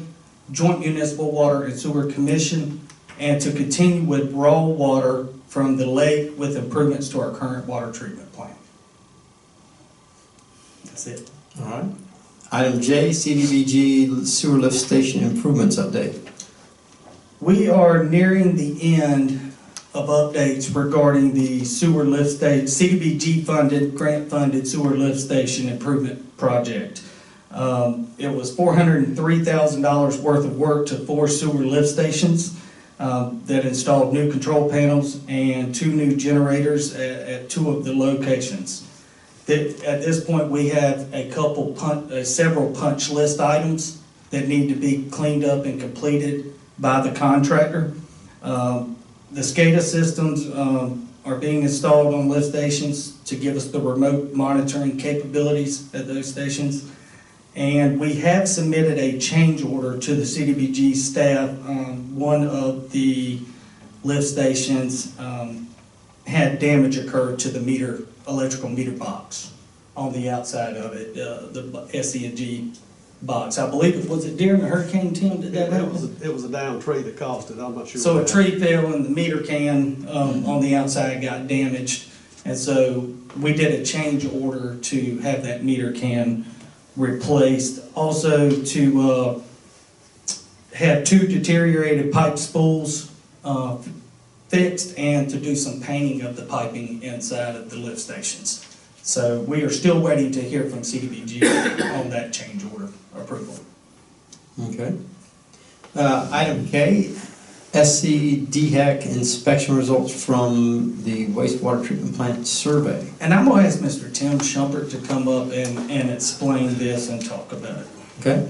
Joint Municipal Water and Sewer Commission, and to continue with raw water from the lake with improvements to our current water treatment plant. That's it. All right. Item J, CDBG sewer lift station improvements update. We are nearing the end of updates regarding the sewer lift station, CDBG funded, grant funded sewer lift station improvement project. It was $403,000 worth of work to 4 sewer lift stations that installed new control panels and 2 new generators at 2 of the locations. At this point, we have several punch list items that need to be cleaned up and completed by the contractor. The SCADA systems are being installed on lift stations to give us the remote monitoring capabilities at those stations. And we have submitted a change order to the CDBG staff. One of the lift stations had damage occur to the electrical meter box on the outside of it, the SE&G box. I believe it was during the hurricane, Tim, did that happen? It was a down tree that caused it, I'm not sure. So a tree fell and the meter can on the outside got damaged. And so we did a change order to have that meter can replaced. Also to have 2 deteriorated pipe spools fixed and to do some painting of the piping inside of the lift stations. So we are still waiting to hear from CDBG on that change order approval. Okay. Item K, SC DHEC inspection results from the wastewater treatment plant survey. And I'm going to ask Mr. Tim Shumpert to come up and explain this and talk about it. Okay.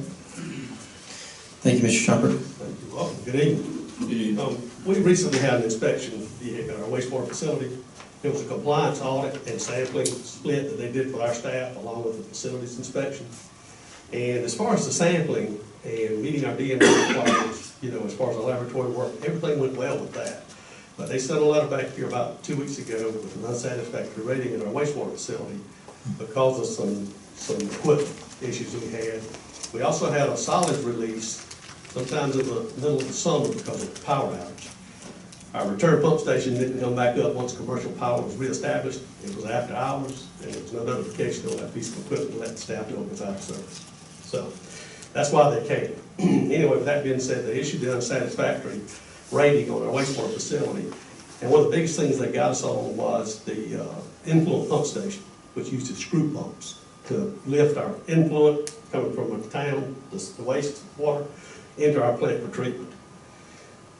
Thank you, Mr. Shumpert. Thank you. Welcome. Good evening. We recently had an inspection at our wastewater facility. It was a compliance audit and sampling split that they did for our staff along with the facilities inspection. And as far as the sampling and meeting our DNA requirements, as far as the laboratory work, everything went well with that. But they sent a letter back here about 2 weeks ago with an unsatisfactory rating in our wastewater facility because of some equipment issues that we had. We also had a solids release sometimes in the middle of the summer because of the power outage. Our return pump station didn't come back up once commercial power was reestablished. It was after hours, and there was no notification on that piece of equipment to let the staff know it was out of service. So that's why they came. Anyway, with that being said, they issued the unsatisfactory rating on our wastewater facility. And one of the biggest things they got us on was the influent pump station, which uses screw pumps to lift our influent coming from a town, the wastewater, into our plant for treatment.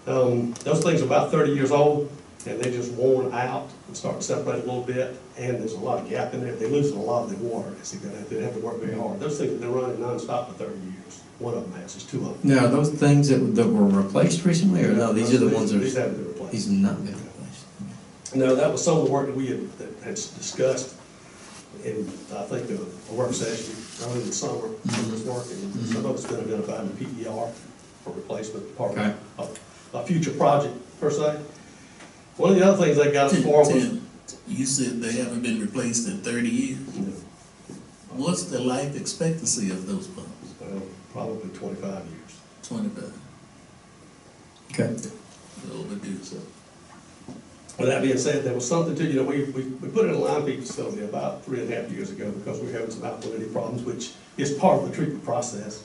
Those things are about 30 years old, and they just worn out and start to separate a little bit, and there's a lot of gap in there. They lose a lot of their water as they go down. They have to work very hard. Those things have been running nonstop for 30 years. One of them has, there's 2 of them. Now, those things that were replaced recently, or no, these are the ones that These haven't been replaced. These have not been replaced. No, that was some of the work that we had discussed in, I think, a work session early in the summer. Some of this work, and some of it's been identified in PER for replacement, part of a future project, per se. One of the other things they got us for was... You said they haven't been replaced in 30 years? No. What's the life expectancy of those pumps? Well, probably 25 years. 25. Okay. Overdue, so. With that being said, there was something to, we put in a line feed facility about 3.5 years ago because we were having some alkalinity problems, which is part of the treatment process.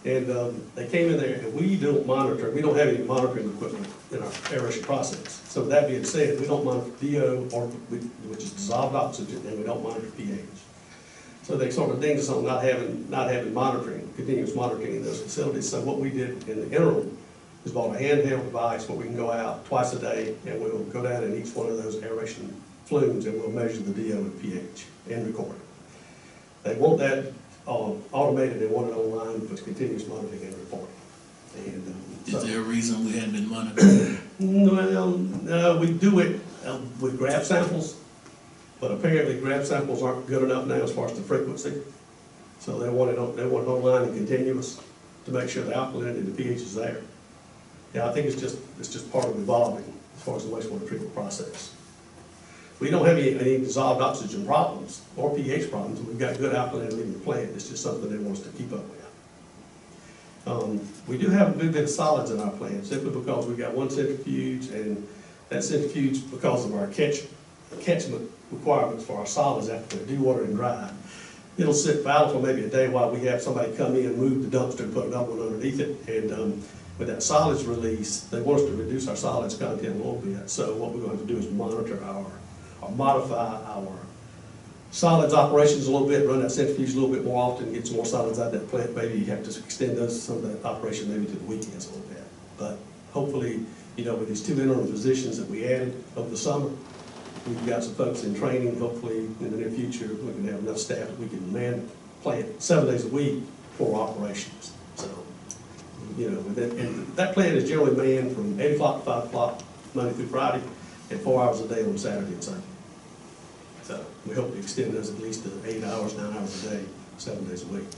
And they came in there, and we don't monitor, we don't have any monitoring equipment in our aeration process. So with that being said, we don't monitor DO, which is dissolved oxygen, and we don't monitor pH. So they sort of dinged us on not having monitoring, continuous monitoring in those facilities. So what we did in the interim is bought a handheld device where we can go out twice a day, and we'll go down in each one of those aeration flumes, and we'll measure the DO and pH and record it. They want that automated, and want it online with continuous monitoring and reporting. And, is there a reason we hadn't been monitoring? Well, we do it with grab samples, but apparently grab samples aren't good enough now as far as the frequency. So they want it online and continuous to make sure the alkalinity and the pH is there. Yeah, I think it's just part of evolving as far as the wastewater treatment process. We don't have any dissolved oxygen problems or pH problems. We've got good alkalinity in the plant. It's just something they want us to keep up with. We do have a good bit of solids in our plant, simply because we've got one centrifuge, and that centrifuge, because of our catchment requirements for our solids after they're dewatered and dried, it'll sit fallow for maybe a day while we have somebody come in, move the dumpster, and put another one underneath it. And with that solids release, they want us to reduce our solids content a little bit. So what we're going to do is monitor or modify our solids operations a little bit, run that centrifuge a little bit more often, get some more solids out of that plant. Maybe you have to extend some of that operation maybe to the weekends a little bit. But hopefully, with these 2 interim positions that we added over the summer, we've got some folks in training. Hopefully, in the near future, we can have enough staff that we can man the plant 7 days a week for operations. So, and that plant is generally manned from 8 o'clock to 5 o'clock, Monday through Friday, and 4 hours a day on Saturday and Sunday. So we hope to extend those at least to 8 hours, 9 hours a day, 7 days a week.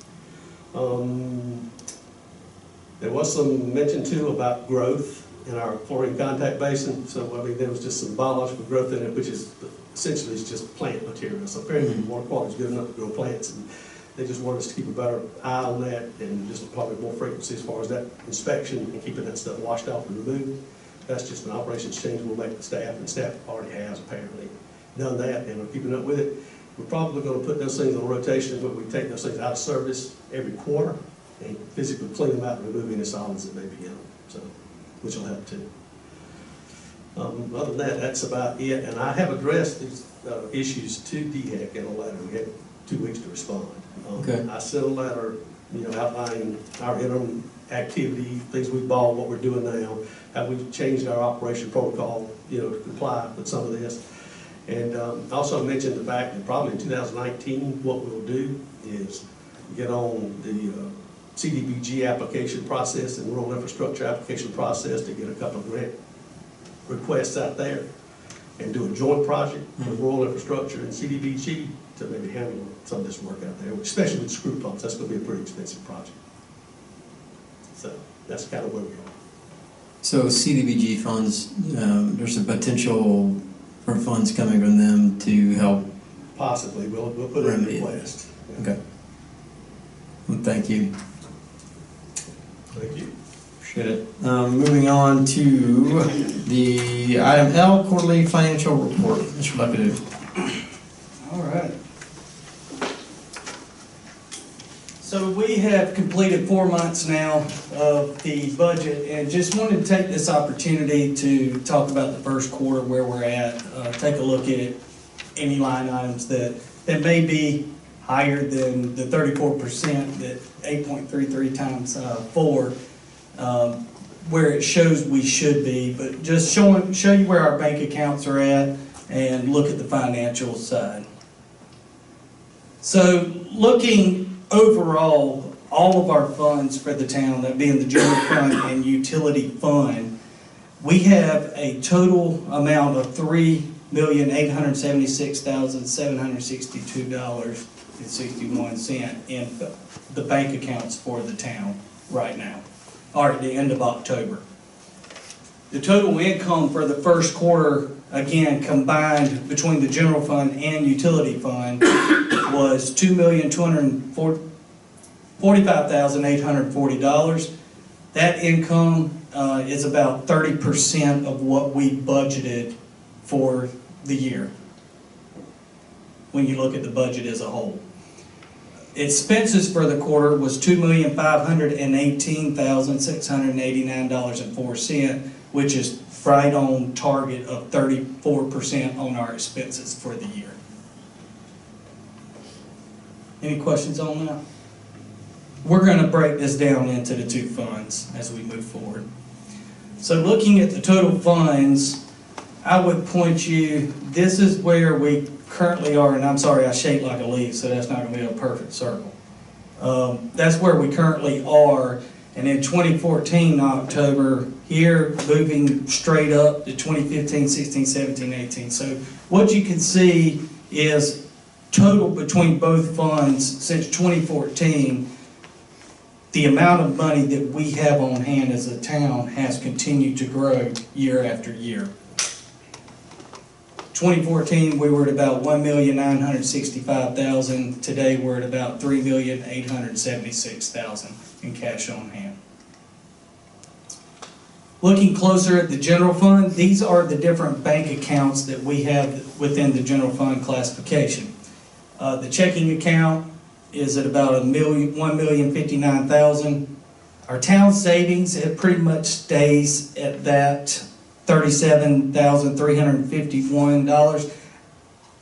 There was some mention too about growth in our chlorine contact basin. So there was just some biological growth in it, which is essentially is just plant material. So apparently the water quality is good enough to grow plants, and they just want us to keep a better eye on that, and just probably more frequency as far as that inspection and keeping that stuff washed off and removed. That's just an operations change we'll make the staff, and staff already has apparently done that and are keeping up with it. We're probably going to put those things on rotation, but we take those things out of service every quarter and physically clean them out and remove any solids that may be in them, so, which will help too. Other than that, that's about it. And I have addressed these issues to DHEC in a letter. We had 2 weeks to respond. Okay. I sent a letter, outlining our interim activity, things we bought, what we're doing now, how we've changed our operation protocol, to comply with some of this. And also mentioned the fact that probably in 2019, what we'll do is get on the CDBG application process and rural infrastructure application process to get a couple of grant requests out there and do a joint project with rural infrastructure and CDBG to maybe handle some of this work out there, especially with screw pumps. That's going to be a pretty expensive project. So that's kind of where we are. So CDBG funds, there's a potential for funds coming from them to help. Possibly, we'll put in a request. Okay. Well, thank you. Thank you. Appreciate it. Moving on to the item L, quarterly financial report. Mr. Luckett. All right. So we have completed 4 months now of the budget, and just wanted to take this opportunity to talk about the first quarter, where we're at, take a look at any line items that may be higher than the 34%, that 8.33 times 4, where it shows we should be, but just show you where our bank accounts are at and look at the financial side. So looking overall, all of our funds for the town, that being the general fund and utility fund, we have a total amount of $3,876,762.61 in the bank accounts for the town right now, or at the end of October. The total income for the first quarter, again, combined between the general fund and utility fund, was $2,245,840. That income is about 30% of what we budgeted for the year, when you look at the budget as a whole. Expenses for the quarter was $2,518,689.04, which is right on target of 34% on our expenses for the year. Any questions on that? We're going to break this down into the two funds as we move forward. So looking at the total funds, I would point you, this is where we currently are, and I'm sorry, I shaped like a leaf, so that's not going to be a perfect circle. That's where we currently are, and in 2014, October, here, moving straight up to 2015, 16, 17, 18. So what you can see is total between both funds since 2014, the amount of money that we have on hand as a town has continued to grow year after year. 2014, we were at about $1,965,000. Today, we're at about $3,876,000 in cash on hand. Looking closer at the general fund, these are the different bank accounts that we have within the general fund classification. The checking account is at about $1,059,000. Our town savings, it pretty much stays at that $37,351.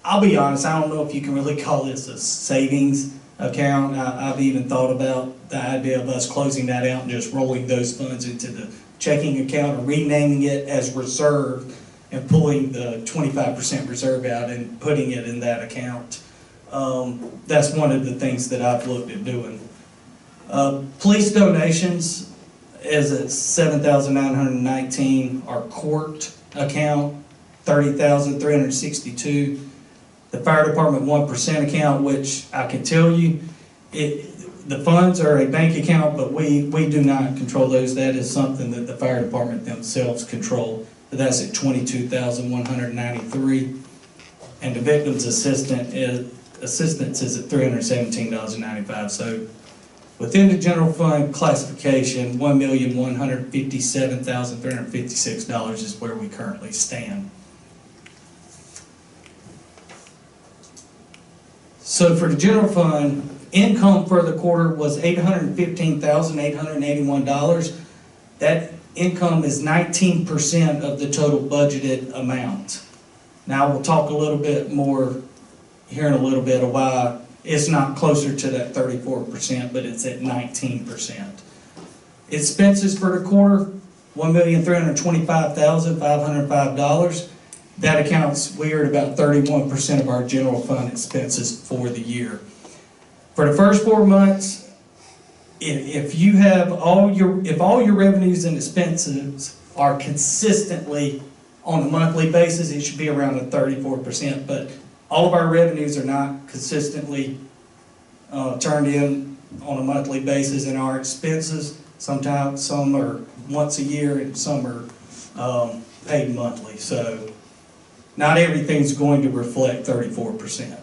I'll be honest, I don't know if you can really call this a savings account. I've even thought about the idea of us closing that out and just rolling those funds into the checking account or renaming it as reserve and pulling the 25% reserve out and putting it in that account. That's one of the things that I've looked at doing. Police donations is at $7,919. Our court account, $30,362. The fire department 1% account, which I can tell you, the funds are a bank account, but we do not control those. That is something that the fire department themselves control. But that's at $22,193. And the victim's assistance is at $317.95. So within the general fund classification, $1,157,356 is where we currently stand. So for the general fund, income for the quarter was $815,881. That income is 19% of the total budgeted amount. Now we'll talk a little bit more here in a little bit of why it's not closer to that 34%, but it's at 19%. Expenses for the quarter, $1,325,505. That accounts, we are at about 31% of our general fund expenses for the year. For the first 4 months, if all your revenues and expenses are consistently on a monthly basis, it should be around a 34%, but all of our revenues are not consistently turned in on a monthly basis, and our expenses, sometimes some are once a year and some are paid monthly. So not everything's going to reflect 34%.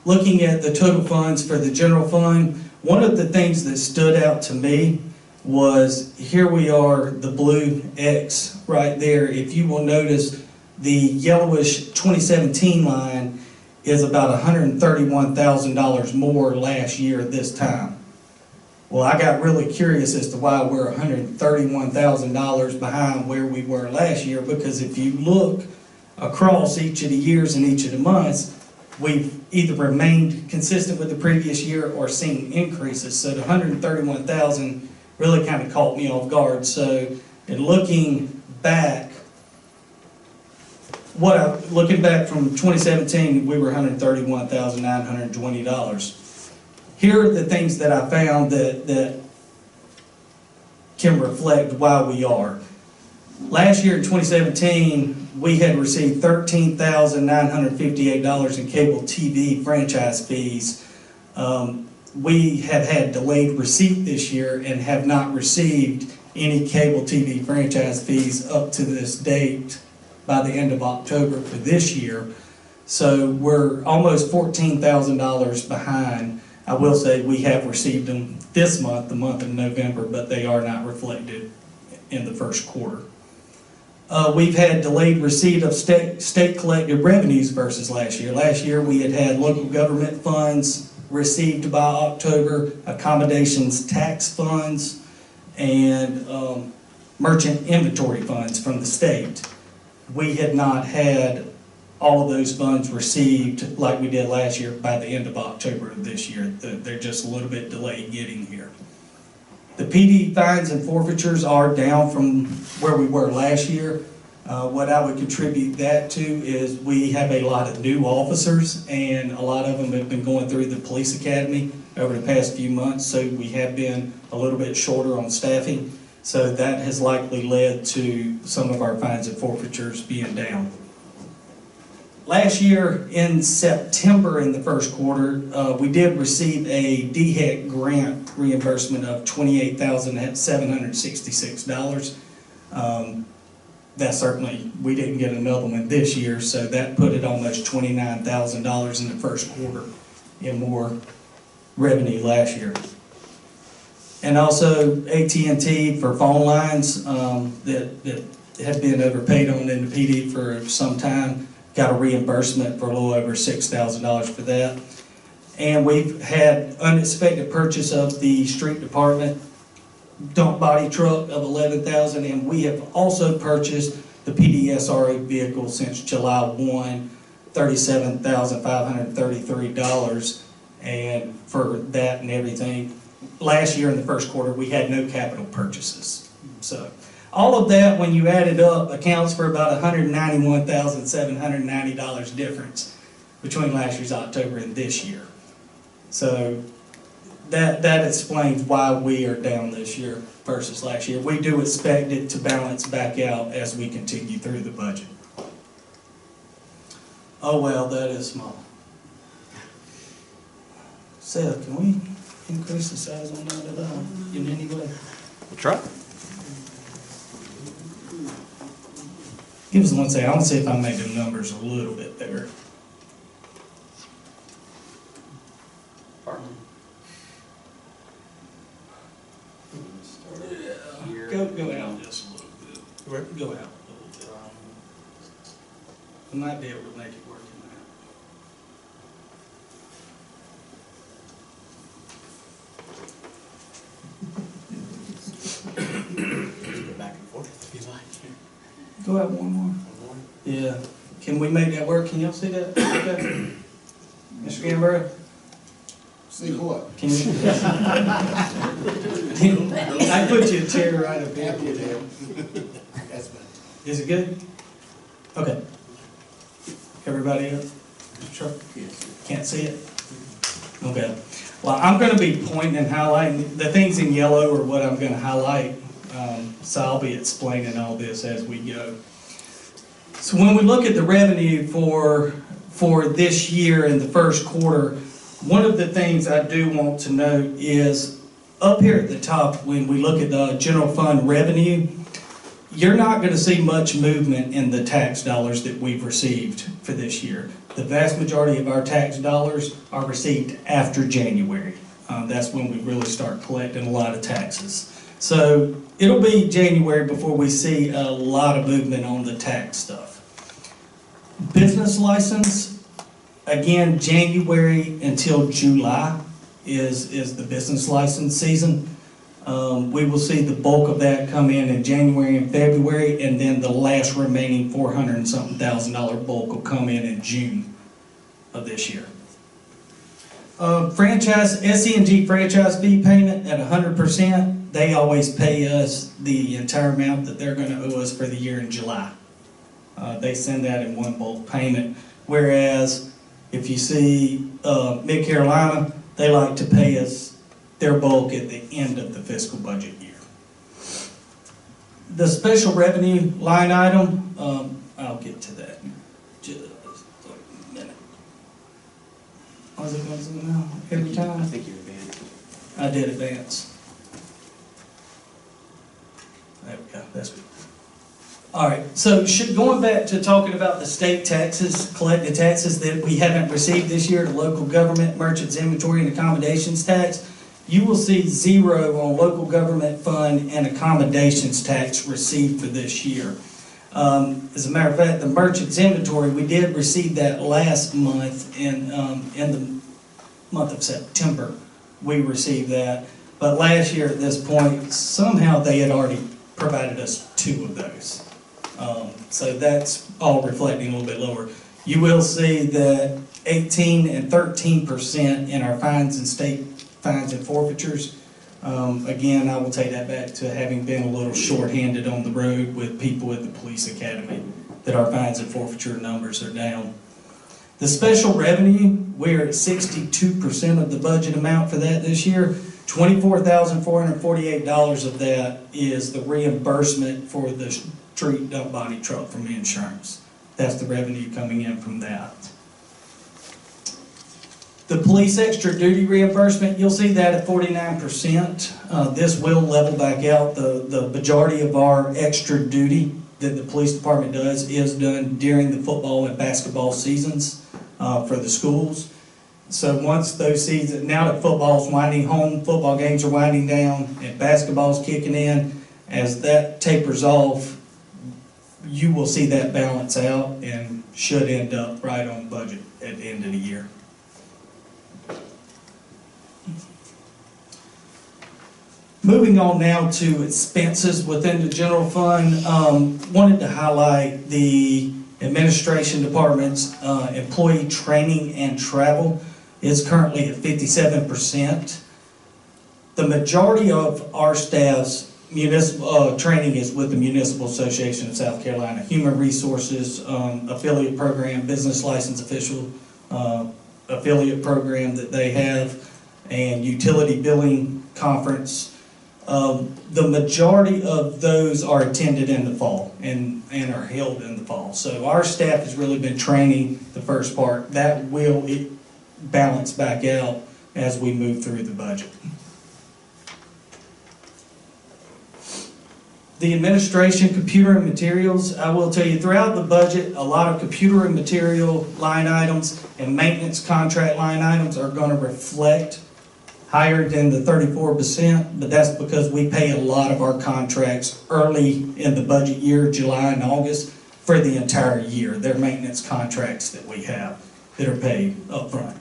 Looking at the total funds for the general fund, one of the things that stood out to me was, here we are, the blue X right there. If you will notice, the yellowish 2017 line is about $131,000 more last year at this time. Well, I got really curious as to why we're $131,000 behind where we were last year, because if you look across each of the years and each of the months, we've either remained consistent with the previous year or seen increases. So the $131,000 really kind of caught me off guard. So in looking back, looking back from 2017, we were $131,920. Here are the things that I found that can reflect why we are. Last year in 2017, we had received $13,958 in cable TV franchise fees. We have had delayed receipt this year and have not received any cable TV franchise fees up to this date by the end of October for this year. So we're almost $14,000 behind. I will say we have received them this month, the month of November, but they are not reflected in the first quarter. We've had delayed receipt of state collected revenues versus last year. Last year we had local government funds received by October, accommodations tax funds, and merchant inventory funds from the state. We had not had all of those funds received like we did last year by the end of October of this year. They're just a little bit delayed getting here. The PD fines and forfeitures are down from where we were last year. What I would contribute that to is we have a lot of new officers, and a lot of them have been going through the police academy over the past few months, so we have been a little bit shorter on staffing. So that has likely led to some of our fines and forfeitures being down. Last year in September in the first quarter, we did receive a DHEC grant reimbursement of $28,766. That certainly, we didn't get another one this year, so that put it almost $29,000 in the first quarter in more revenue last year. And also AT&T for phone lines that had been overpaid on in the PD for some time, got a reimbursement for a little over $6,000 for that. And we've had unexpected purchase of the street department dump body truck of $11,000, and we have also purchased the PD SRO vehicle since July 1, $37,533, and for that and everything. Last year in the first quarter, we had no capital purchases. So all of that, when you add it up, accounts for about $191,790 difference between last year's October and this year. So that explains why we are down this year versus last year. We do expect it to balance back out as we continue through the budget. Oh well, that is small. Seth, can we increase the size on that at all in any way? We'll try. Give us one second. I want to see if I made the numbers a little bit bigger. Go out just a little bit. Go out a little bit. I might be able to make it work in Just go back and forth if you like. that. Go out one more. Yeah. Can we make that work? Can y'all see that? Okay. Mr. Gambaro? See what? Can you? I put you a chair right up here. That's better. Is it good? Okay. Everybody up? Sure. Can't see it? Okay. Well, I'm going to be pointing and highlighting. The things in yellow are what I'm going to highlight. So I'll be explaining all this as we go. So when we look at the revenue for this year in the first quarter, one of the things I do want to note is up here at the top, when we look at the general fund revenue, you're not going to see much movement in the tax dollars that we've received for this year. The vast majority of our tax dollars are received after January. That's when we really start collecting a lot of taxes. So it'll be January before we see a lot of movement on the tax stuff. Business license, again, January until July is the business license season. We will see the bulk of that come in January and February, and then the last remaining $400 and something thousand bulk will come in June of this year. Franchise, SC&G franchise fee payment at 100%, they always pay us the entire amount that they're going to owe us for the year in July. They send that in one bulk payment, whereas if you see Mid-Carolina, they like to pay us their bulk at the end of the fiscal budget year. The special revenue line item, I'll get to that in just a minute. Was it going to zoom out every time? I think you advanced. I did advance. There we go, that's good. All right, so going back to talking about the state taxes, collected taxes that we haven't received this year, the local government, merchants, inventory, and accommodations tax, you will see 0 on local government fund and accommodations tax received for this year. As a matter of fact, the merchants inventory, we did receive that last month in the month of September. We received that, but last year at this point, somehow they had already provided us 2 of those. So that's all reflecting a little bit lower. You will see that 18 and 13% in our fines and state fines and forfeitures. Again, I will take that back to having been a little short-handed on the road with people at the police academy, that our fines and forfeiture numbers are down. The special revenue, we're at 62% of the budget amount for that this year. $24,448 of that is the reimbursement for the street dump body truck from the insurance. That's the revenue coming in from that. The police extra duty reimbursement, you'll see that at 49%. This will level back out. The majority of our extra duty that the police department does is done during the football and basketball seasons for the schools. So once those seasons, now that football's winding home, football games are winding down, and basketball's kicking in, as that tapers off, you will see that balance out and should end up right on budget at the end of the year. Moving on now to expenses within the general fund, wanted to highlight the administration department's employee training and travel is currently at 57%. The majority of our staff's municipal training is with the Municipal Association of South Carolina, Human Resources affiliate program, business license official affiliate program that they have, and utility billing conference. The majority of those are attended in the fall and are held in the fall. So our staff has really been training the first part. That will balance back out as we move through the budget. The administration, computer and materials, I will tell you throughout the budget, a lot of computer and material line items and maintenance contract line items are going to reflect higher than the 34%, but that's because we pay a lot of our contracts early in the budget year, July and August, for the entire year. They're maintenance contracts that we have that are paid up front.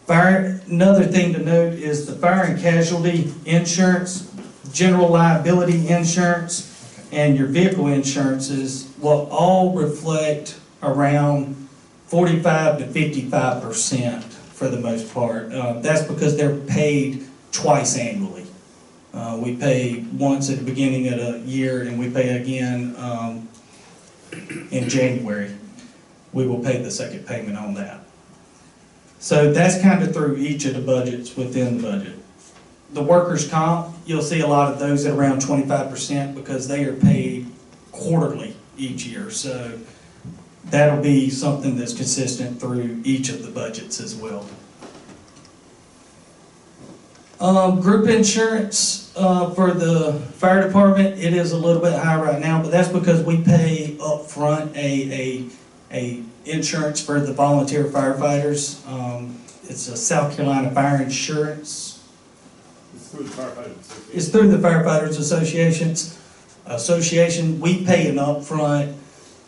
Fire, another thing to note is the fire and casualty insurance, general liability insurance, and your vehicle insurances will all reflect around 45 to 55% for the most part. That's because they're paid twice annually. We pay once at the beginning of the year, and we pay again in January. We will pay the second payment on that. So that's kind of through each of the budgets within the budget. The workers' comp, you'll see a lot of those at around 25% because they are paid quarterly each year. So that'll be something that's consistent through each of the budgets as well. Group insurance for the fire department, it is a little bit high right now, but that's because we pay up front a insurance for the volunteer firefighters. It's a South Carolina Fire Insurance. It's through the firefighters. It's through the Firefighters Association. We pay an upfront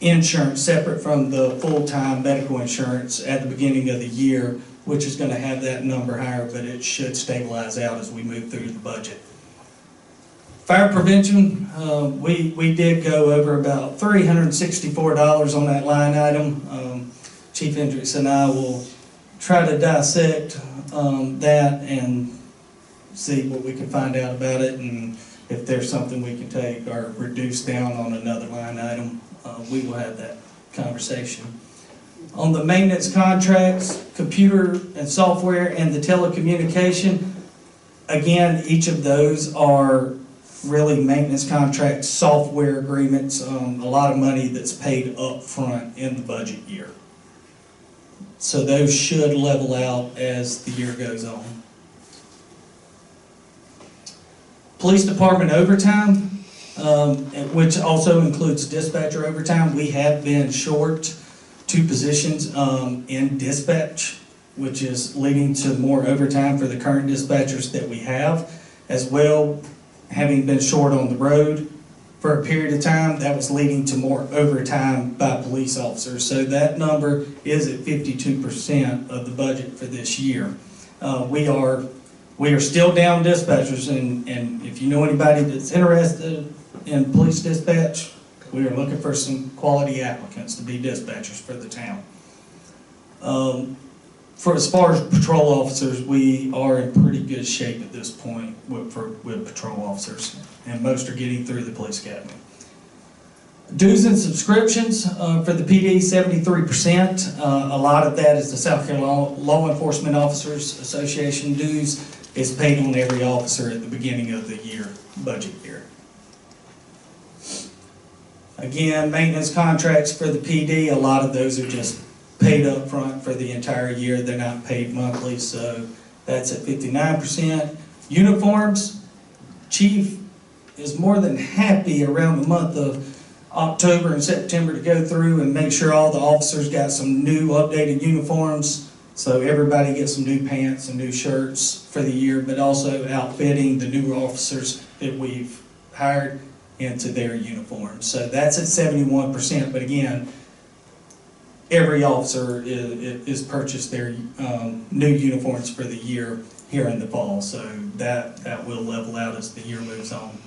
insurance separate from the full-time medical insurance at the beginning of the year, which is going to have that number higher, but it should stabilize out as we move through the budget. Fire prevention, we did go over about $364 on that line item. Chief Hendricks and I will try to dissect that and see what we can find out about it, and if there's something we can take or reduce down on another line item, we will have that conversation. On the maintenance contracts, computer and software and the telecommunication, again, each of those are really maintenance contracts, software agreements, a lot of money that's paid up front in the budget year. So those should level out as the year goes on. Police department overtime, which also includes dispatcher overtime. We have been short 2 positions in dispatch, which is leading to more overtime for the current dispatchers that we have. As well, having been short on the road for a period of time, that was leading to more overtime by police officers. So that number is at 52% of the budget for this year. We are still down dispatchers, and if you know anybody that's interested in police dispatch, we are looking for some quality applicants to be dispatchers for the town. For as far as patrol officers, we are in pretty good shape at this point with patrol officers, and most are getting through the police academy. Dues and subscriptions for the PD, 73%. A lot of that is the South Carolina Law Enforcement Officers Association dues. Is paid on every officer at the beginning of the year, budget year. Again, maintenance contracts for the PD, a lot of those are just paid up front for the entire year. They're not paid monthly, so that's at 59%. Uniforms, chief is more than happy around the month of October and September to go through and make sure all the officers got some new updated uniforms. So everybody gets some new pants and new shirts for the year, but also outfitting the new officers that we've hired into their uniforms. So that's at 71%, but again, every officer is purchased their new uniforms for the year here in the fall. So that will level out as the year moves on.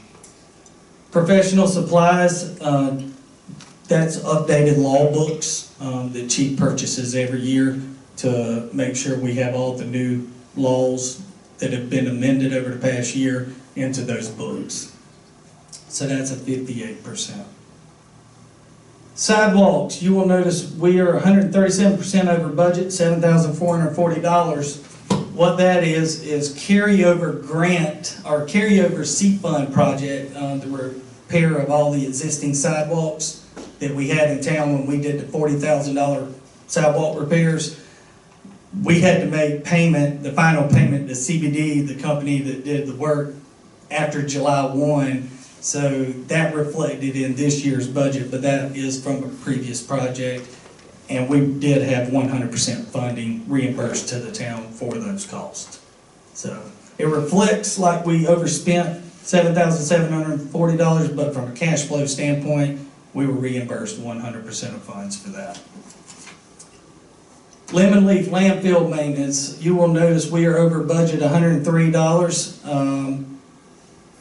Professional supplies, that's updated law books that Chief purchases every year to make sure we have all the new laws that have been amended over the past year into those books. So that's at 58%. Sidewalks, you will notice we are 137% over budget, $7,440. What that is carryover grant, or carryover seat fund project, the repair of all the existing sidewalks that we had in town when we did the $40,000 sidewalk repairs. We had to make payment, the final payment to CBD, the company that did the work, after July 1. So that reflected in this year's budget, but that is from a previous project. And we did have 100% funding reimbursed to the town for those costs. So it reflects like we overspent $7,740, but from a cash flow standpoint, we were reimbursed 100% of funds for that. Lemon Leaf landfill maintenance, you will notice we are over budget $103.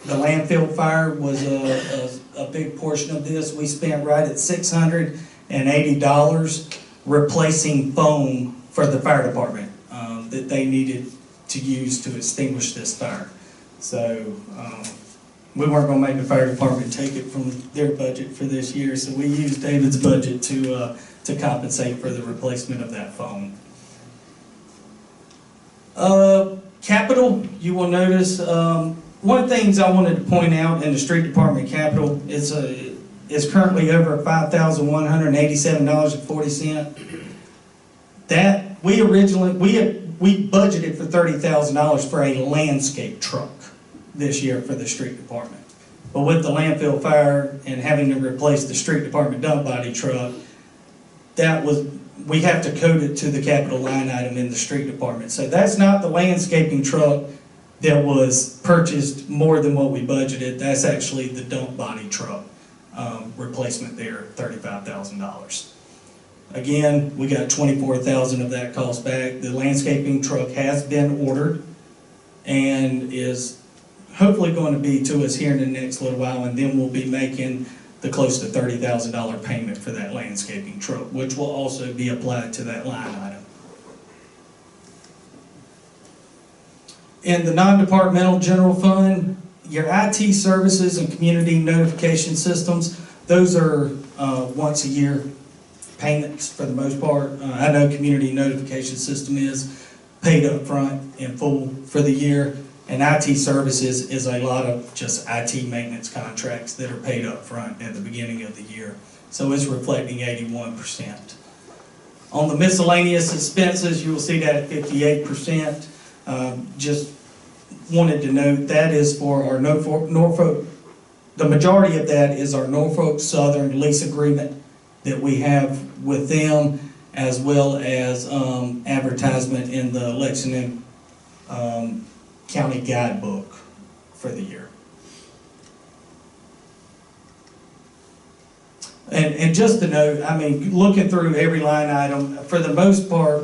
The landfill fire was a big portion of this. We spent right at $680 replacing foam for the fire department that they needed to use to extinguish this fire. So we weren't going to make the fire department take it from their budget for this year, so we used David's budget to compensate for the replacement of that foam. Capital, you will notice, one of the things I wanted to point out in the street department capital is currently over $5,187.40. That we budgeted for $30,000 for a landscape truck this year for the street department. But with the landfill fire and having to replace the street department dump body truck, we have to code it to the capital line item in the street department. So that's not the landscaping truck that was purchased more than what we budgeted. That's actually the dump body truck replacement there, $35,000. Again, we got $24,000 of that cost back. The landscaping truck has been ordered and is hopefully going to be to us here in the next little while, and then we'll be making the close to $30,000 payment for that landscaping truck, which will also be applied to that line item. In the non-departmental general fund, your IT services and community notification systems, those are once a year payments for the most part. I know community notification system is paid up front in full for the year, and IT services is a lot of just IT maintenance contracts that are paid up front at the beginning of the year. So it's reflecting 81%. On the miscellaneous expenses, you will see that at 58%. Just wanted to note that is for our Norfolk, the majority of that is our Norfolk Southern lease agreement that we have with them, as well as advertisement in the Lexington County Guidebook for the year. And just to note, I mean, looking through every line item, for the most part,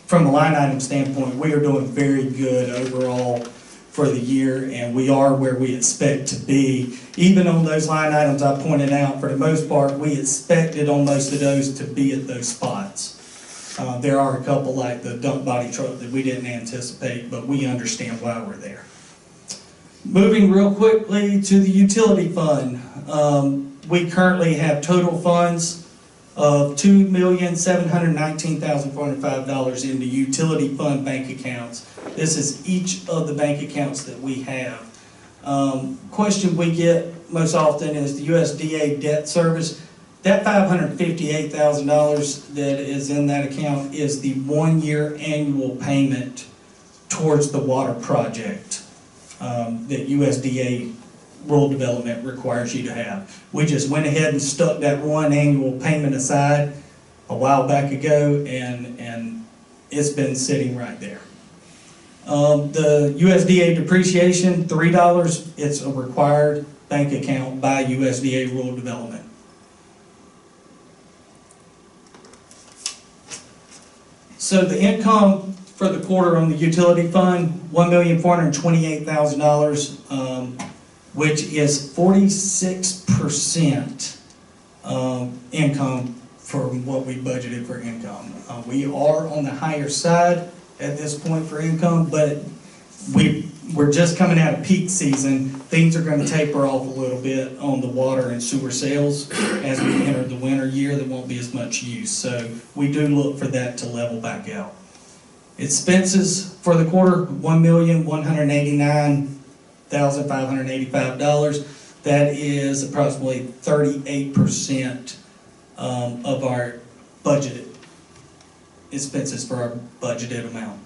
from a line item standpoint, we are doing very good overall for the year, and we are where we expect to be. Even on those line items I pointed out, for the most part, we expected on most of those to be at those spots. There are a couple like the dump body truck that we didn't anticipate, but we understand why we're there. Moving real quickly to the utility fund. We currently have total funds of $2,719,405 in the utility fund bank accounts. This is each of the bank accounts that we have. Question we get most often is the USDA debt service. That $558,000 that is in that account is the 1-year annual payment towards the water project that USDA rural development requires you to have. We just went ahead and stuck that one annual payment aside a while back ago, and it's been sitting right there. The USDA depreciation, $3, it's a required bank account by USDA Rural Development. So the income for the quarter on the utility fund, $1,428,000, which is 46% income from what we budgeted for income. We are on the higher side at this point for income, but we're just coming out of peak season. Things are going to taper off a little bit on the water and sewer sales. As we enter the winter year, there won't be as much use. So we do look for that to level back out. Expenses for the quarter, $1,189,585. That is approximately 38% of our budgeted expenses for our budgeted amount.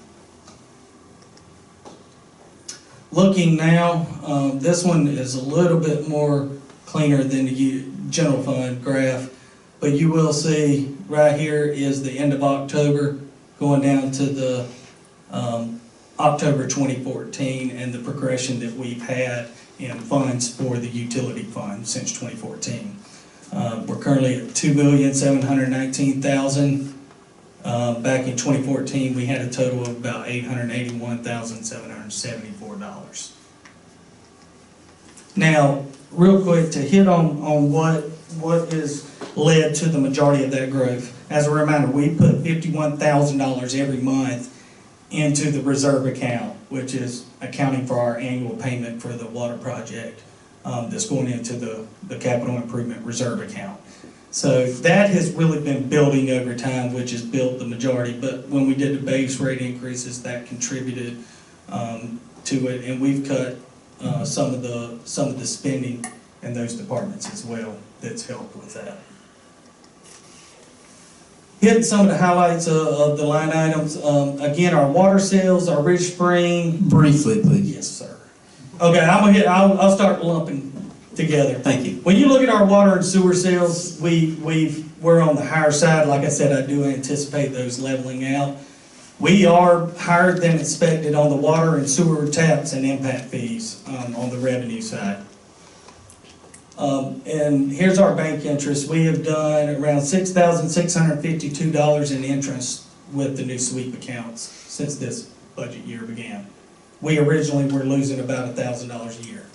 Looking now, this one is a little bit more cleaner than the general fund graph, but you will see right here is the end of October going down to the October 2014 and the progression that we've had in funds for the utility fund since 2014. We're currently at $2,719,000. Back in 2014, we had a total of about $881,774. Now, real quick, to hit on what has led to the majority of that growth. As a reminder, we put $51,000 every month into the reserve account, which is accounting for our annual payment for the water project that's going into the capital improvement reserve account. So that has really been building over time, which has built the majority. But when we did the base rate increases, that contributed to it, and we've cut some of the spending in those departments as well. That's helped with that. Hitting some of the highlights of the line items. Again, our water sales, our Ridge Spring. Briefly, please. Yes, sir. Okay, I'll start lumping together. Thank you. When you look at our water and sewer sales, we're on the higher side. Like I said, I do anticipate those leveling out. We are higher than expected on the water and sewer taps and impact fees on the revenue side. And here's our bank interest. We have done around $6,652 in interest with the new sweep accounts since this budget year began. We originally were losing about $1,000 a year.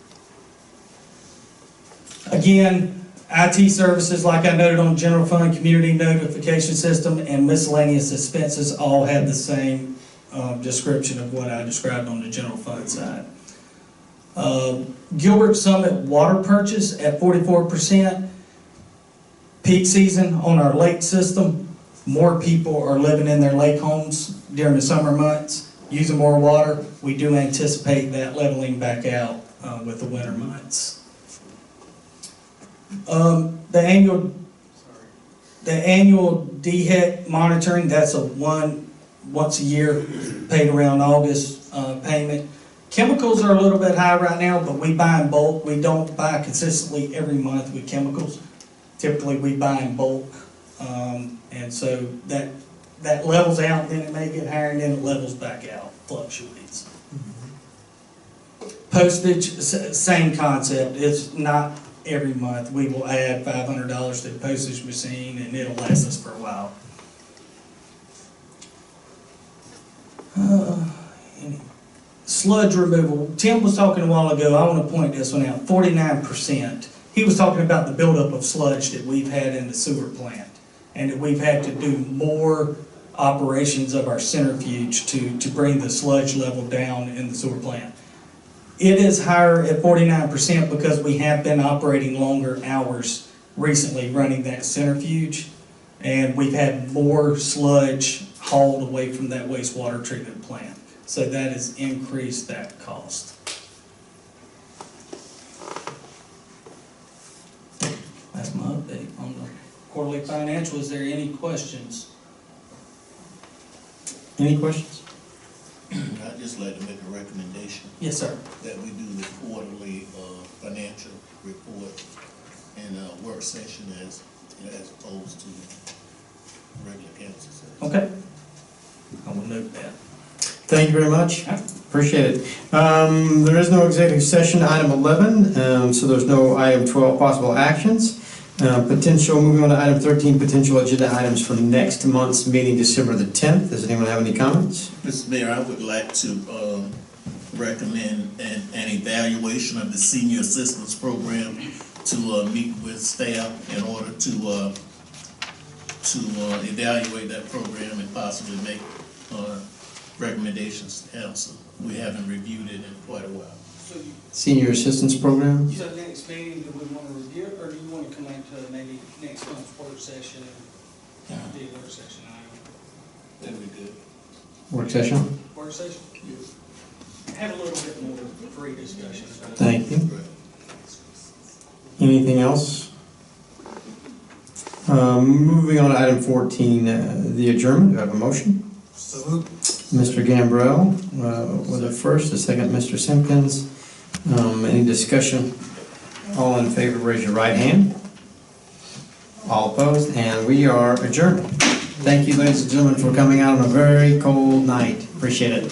Again, IT services, like I noted on general fund, community notification system, and miscellaneous expenses all have the same description of what I described on the general fund side. Gilbert Summit water purchase at 44%. Peak season on our lake system, more people are living in their lake homes during the summer months, using more water. We do anticipate that leveling back out with the winter months. The annual DHEC monitoring, that's a once a year, paid around August payment. Chemicals are a little bit high right now, but we buy in bulk. We don't buy consistently every month with chemicals. Typically we buy in bulk, and so that levels out, then it may get higher, and then it levels back out, fluctuates. Postage, same concept. It's not every month. We will add $500 to the postage machine, and it'll last us for a while. Sludge removal. Tim was talking a while ago. I want to point this one out. 49%. He was talking about the buildup of sludge that we've had in the sewer plant, and that we've had to do more operations of our centrifuge to bring the sludge level down in the sewer plant. It is higher at 49% because we have been operating longer hours recently running that centrifuge, and we've had more sludge hauled away from that wastewater treatment plant. So that has increased that cost. That's my update on the quarterly financial. Is there any questions? Any questions? I'd just like to make a recommendation Yes, sir. that we do the quarterly financial report in a work session as opposed to regular council session. Okay. I will note that. Thank you very much. Appreciate it. There is no executive session, item 11, so there's no item 12, possible actions. Moving on to item 13, potential agenda items for next month's meeting, December the 10th. Does anyone have any comments? Mr. Mayor, I would like to recommend an evaluation of the senior assistance program to meet with staff in order to evaluate that program and possibly make recommendations to council. We haven't reviewed it in quite a while. So you, Senior assistance program? so next meeting, do we want to review it, or do you want to come into maybe next month's work session and do a work session item? That'd be good. Work session? Work session? Have a little bit more free discussion about it. Thank you. Anything else? Moving on to item 14, the adjournment. Do I have a motion? So moved. Mr. Gambrell, with a first, a second, Mr. Simpkins. Any discussion? All in favor, raise your right hand. All opposed, and we are adjourned. Thank you, ladies and gentlemen, for coming out on a very cold night. Appreciate it.